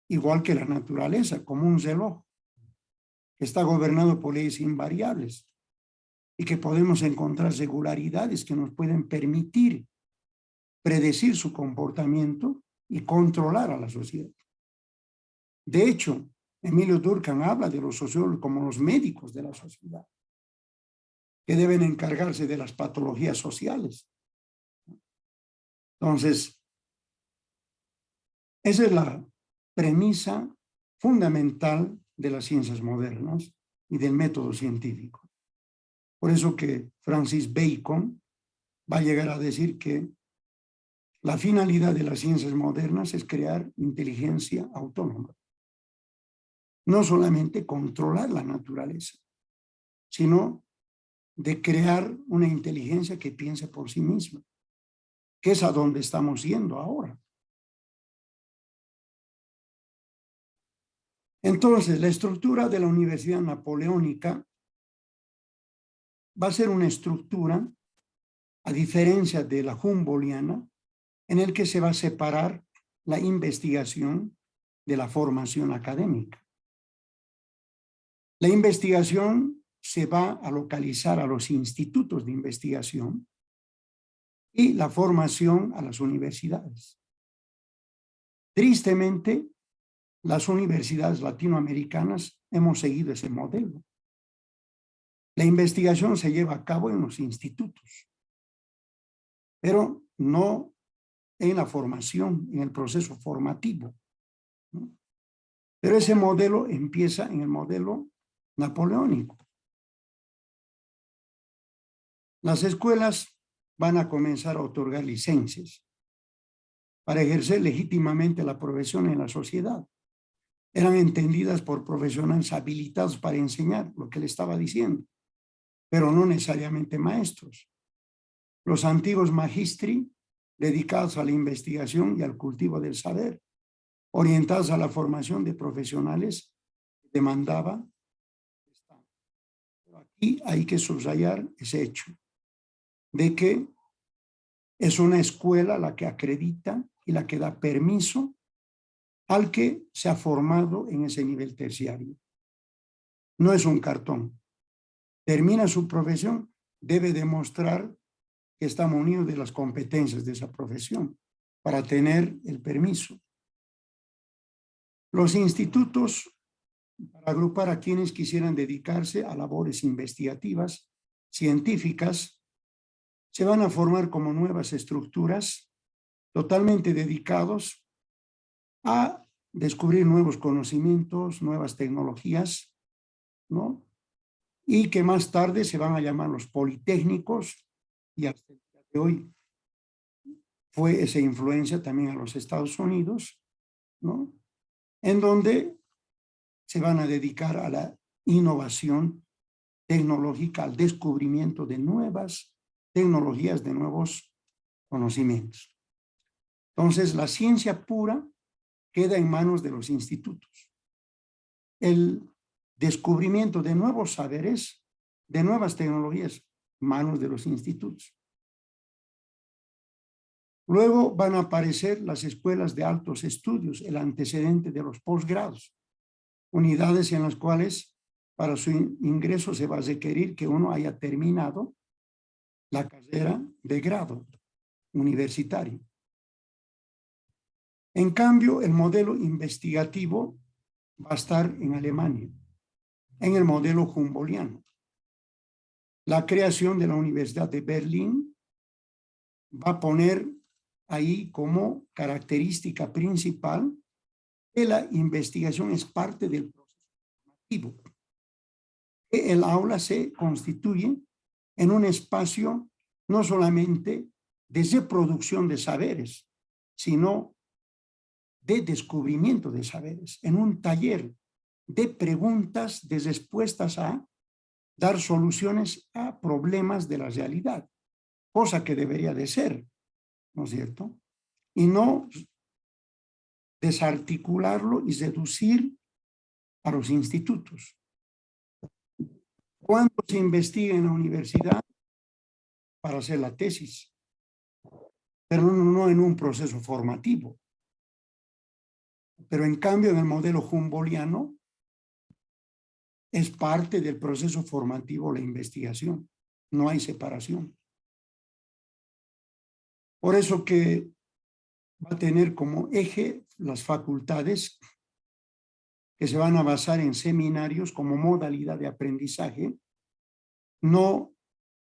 igual que la naturaleza, como un reloj que está gobernado por leyes invariables y que podemos encontrar regularidades que nos pueden permitir predecir su comportamiento y controlar a la sociedad. De hecho, Emilio Durkheim habla de los sociólogos como los médicos de la sociedad, que deben encargarse de las patologías sociales. Entonces, esa es la premisa fundamental de las ciencias modernas y del método científico. Por eso que Francis Bacon va a llegar a decir que la finalidad de las ciencias modernas es crear inteligencia autónoma. No solamente controlar la naturaleza, sino de crear una inteligencia que piense por sí misma, que es a donde estamos yendo ahora. Entonces, la estructura de la Universidad Napoleónica va a ser una estructura, a diferencia de la Humboldtiana, en el que se va a separar la investigación de la formación académica. La investigación se va a localizar a los institutos de investigación y la formación a las universidades. Tristemente, las universidades latinoamericanas hemos seguido ese modelo. La investigación se lleva a cabo en los institutos, pero no en la formación, en el proceso formativo, ¿no? Pero ese modelo empieza en el modelo napoleónico. Las escuelas van a comenzar a otorgar licencias para ejercer legítimamente la profesión en la sociedad. Eran entendidas por profesionales habilitados para enseñar lo que le estaba diciendo, pero no necesariamente maestros. Los antiguos magistri, dedicados a la investigación y al cultivo del saber, orientados a la formación de profesionales, demandaba. Pero aquí hay que subrayar ese hecho de que es una escuela la que acredita y la que da permiso al que se ha formado en ese nivel terciario. No es un cartón. Termina su profesión, debe demostrar que está munido de las competencias de esa profesión para tener el permiso. Los institutos, para agrupar a quienes quisieran dedicarse a labores investigativas, científicas, se van a formar como nuevas estructuras totalmente dedicados a descubrir nuevos conocimientos, nuevas tecnologías, ¿no? Y que más tarde se van a llamar los politécnicos, y hasta el día de hoy fue esa influencia también a los Estados Unidos, ¿no? En donde se van a dedicar a la innovación tecnológica, al descubrimiento de nuevas tecnologías, de nuevos conocimientos. Entonces, la ciencia pura queda en manos de los institutos. El descubrimiento de nuevos saberes, de nuevas tecnologías, manos de los institutos. Luego van a aparecer las escuelas de altos estudios, el antecedente de los posgrados, unidades en las cuales para su ingreso se va a requerir que uno haya terminado la carrera de grado universitario. En cambio, el modelo investigativo va a estar en Alemania, en el modelo humboldtiano. La creación de la Universidad de Berlín va a poner ahí como característica principal que la investigación es parte del proceso formativo. El aula se constituye en un espacio no solamente de reproducción de saberes, sino de descubrimiento de saberes, en un taller de preguntas, de respuestas a dar soluciones a problemas de la realidad, cosa que debería de ser, ¿no es cierto? Y no desarticularlo y reducir a los institutos. ¿Cuándo se investiga en la universidad? Para hacer la tesis, pero no en un proceso formativo. Pero en cambio, en el modelo humboldtiano, es parte del proceso formativo la investigación. No hay separación. Por eso que va a tener como eje las facultades que se van a basar en seminarios como modalidad de aprendizaje, no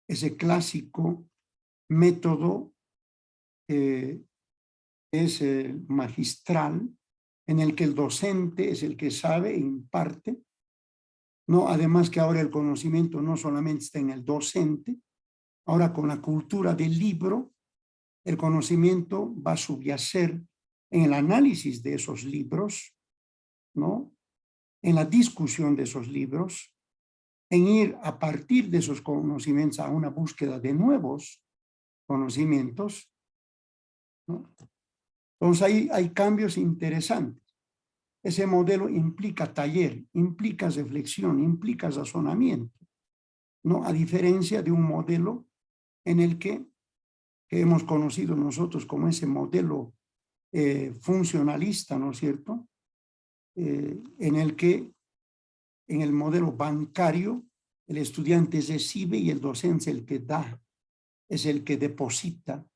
ese clásico método es magistral, en el que el docente es el que sabe e imparte. No, además que ahora el conocimiento no solamente está en el docente, ahora con la cultura del libro, el conocimiento va a subyacer en el análisis de esos libros, ¿no? En la discusión de esos libros, en ir a partir de esos conocimientos a una búsqueda de nuevos conocimientos, ¿no? Entonces hay cambios interesantes. Ese modelo implica taller, implica reflexión, implica razonamiento, ¿no? A diferencia de un modelo en el que hemos conocido nosotros como ese modelo funcionalista, ¿no es cierto? En el que en el modelo bancario el estudiante recibe y el docente es el que da, es el que deposita,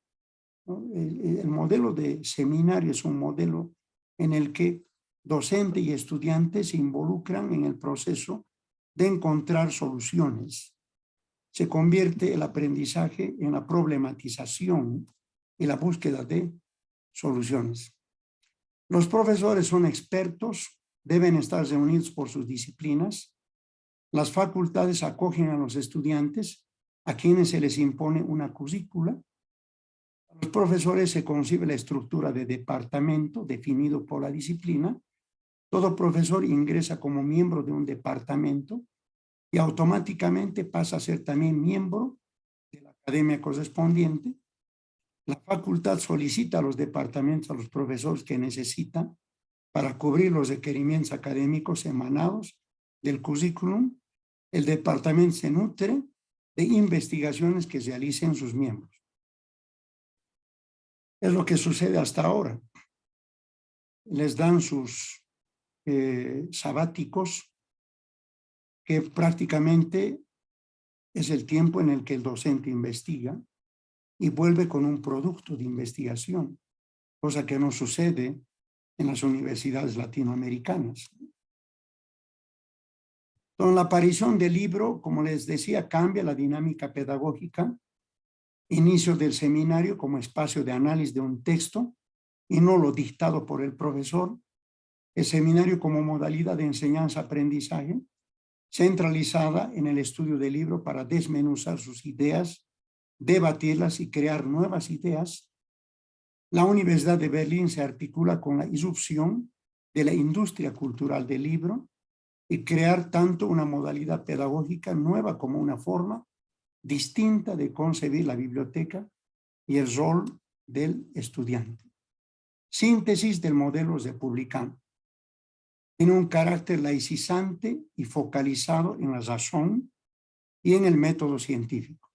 ¿no? El modelo de seminario es un modelo en el que docente y estudiante se involucran en el proceso de encontrar soluciones. Se convierte el aprendizaje en la problematización y la búsqueda de soluciones. Los profesores son expertos, deben estar reunidos por sus disciplinas. Las facultades acogen a los estudiantes a quienes se les impone una currícula. A los profesores se concibe la estructura de departamento definido por la disciplina. Todo profesor ingresa como miembro de un departamento y automáticamente pasa a ser también miembro de la academia correspondiente. La facultad solicita a los departamentos, a los profesores que necesitan para cubrir los requerimientos académicos emanados del currículum. El departamento se nutre de investigaciones que realicen sus miembros. Es lo que sucede hasta ahora. Les dan sus sabáticos, que prácticamente es el tiempo en el que el docente investiga y vuelve con un producto de investigación, cosa que no sucede en las universidades latinoamericanas. Con la aparición del libro, como les decía, cambia la dinámica pedagógica. Inicio del seminario como espacio de análisis de un texto y no lo dictado por el profesor. El seminario como modalidad de enseñanza-aprendizaje, centralizada en el estudio del libro para desmenuzar sus ideas, debatirlas y crear nuevas ideas. La Universidad de Berlín se articula con la irrupción de la industria cultural del libro y crear tanto una modalidad pedagógica nueva como una forma distinta de concebir la biblioteca y el rol del estudiante. Síntesis del modelo republicano. Tiene un carácter laicizante y focalizado en la razón y en el método científico.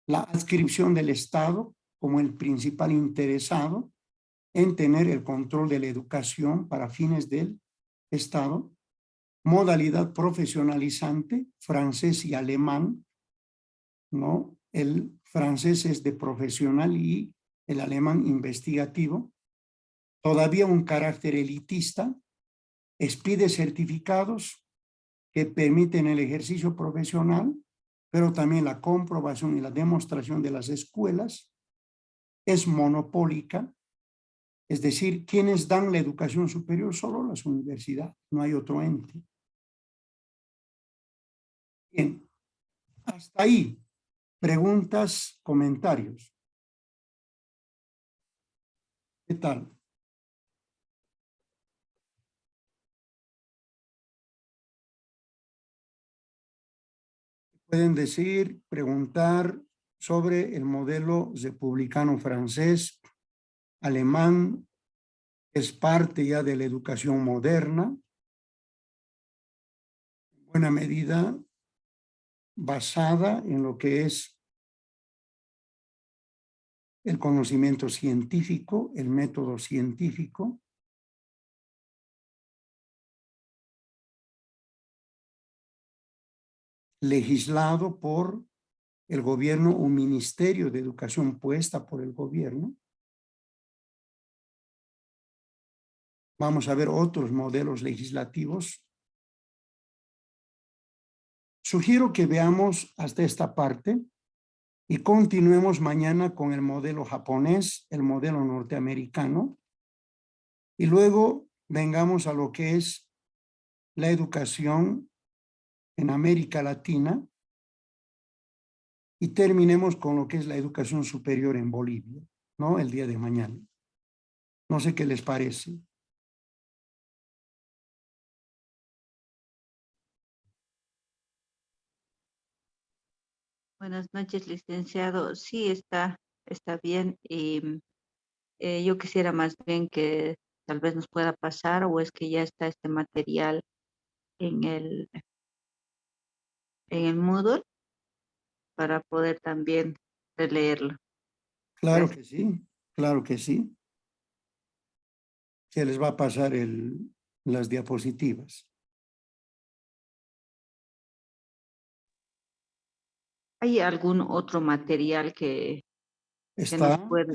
La adscripción del Estado como el principal interesado en tener el control de la educación para fines del Estado. Modalidad profesionalizante, francés y alemán, ¿no? El francés es de profesional y el alemán investigativo. Todavía un carácter elitista, expide certificados que permiten el ejercicio profesional pero también la comprobación y la demostración de las escuelas es monopólica, es decir, quienes dan la educación superior solo las universidades, no hay otro ente. Bien, hasta ahí, preguntas, comentarios. ¿Qué tal? Pueden decir, preguntar sobre el modelo republicano francés, alemán, es parte ya de la educación moderna, en buena medida basada en lo que es el conocimiento científico, el método científico. Legislado por el gobierno, un ministerio de educación puesta por el gobierno. Vamos a ver otros modelos legislativos. Sugiero que veamos hasta esta parte y continuemos mañana con el modelo japonés, el modelo norteamericano, y luego vengamos a lo que es la educación en América Latina y terminemos con lo que es la educación superior en Bolivia, ¿no? El día de mañana. No sé qué les parece. Buenas noches, licenciado. Sí, está bien. Y yo quisiera más bien que tal vez nos pueda pasar, o es que ya está este material en el Moodle para poder también releerlo. Claro Gracias. que sí, claro que sí. Se les va a pasar las diapositivas. ¿Hay algún otro material que nos Está plataforma?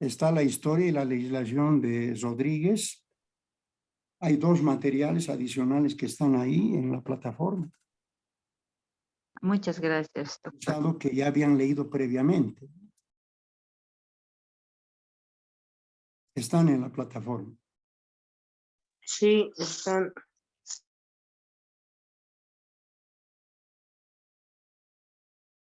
está la historia y la legislación de Rodríguez. Hay dos materiales adicionales que están ahí en la plataforma, Muchas gracias, doctor. usado que ya habían leído previamente. Están en la plataforma. Sí, están.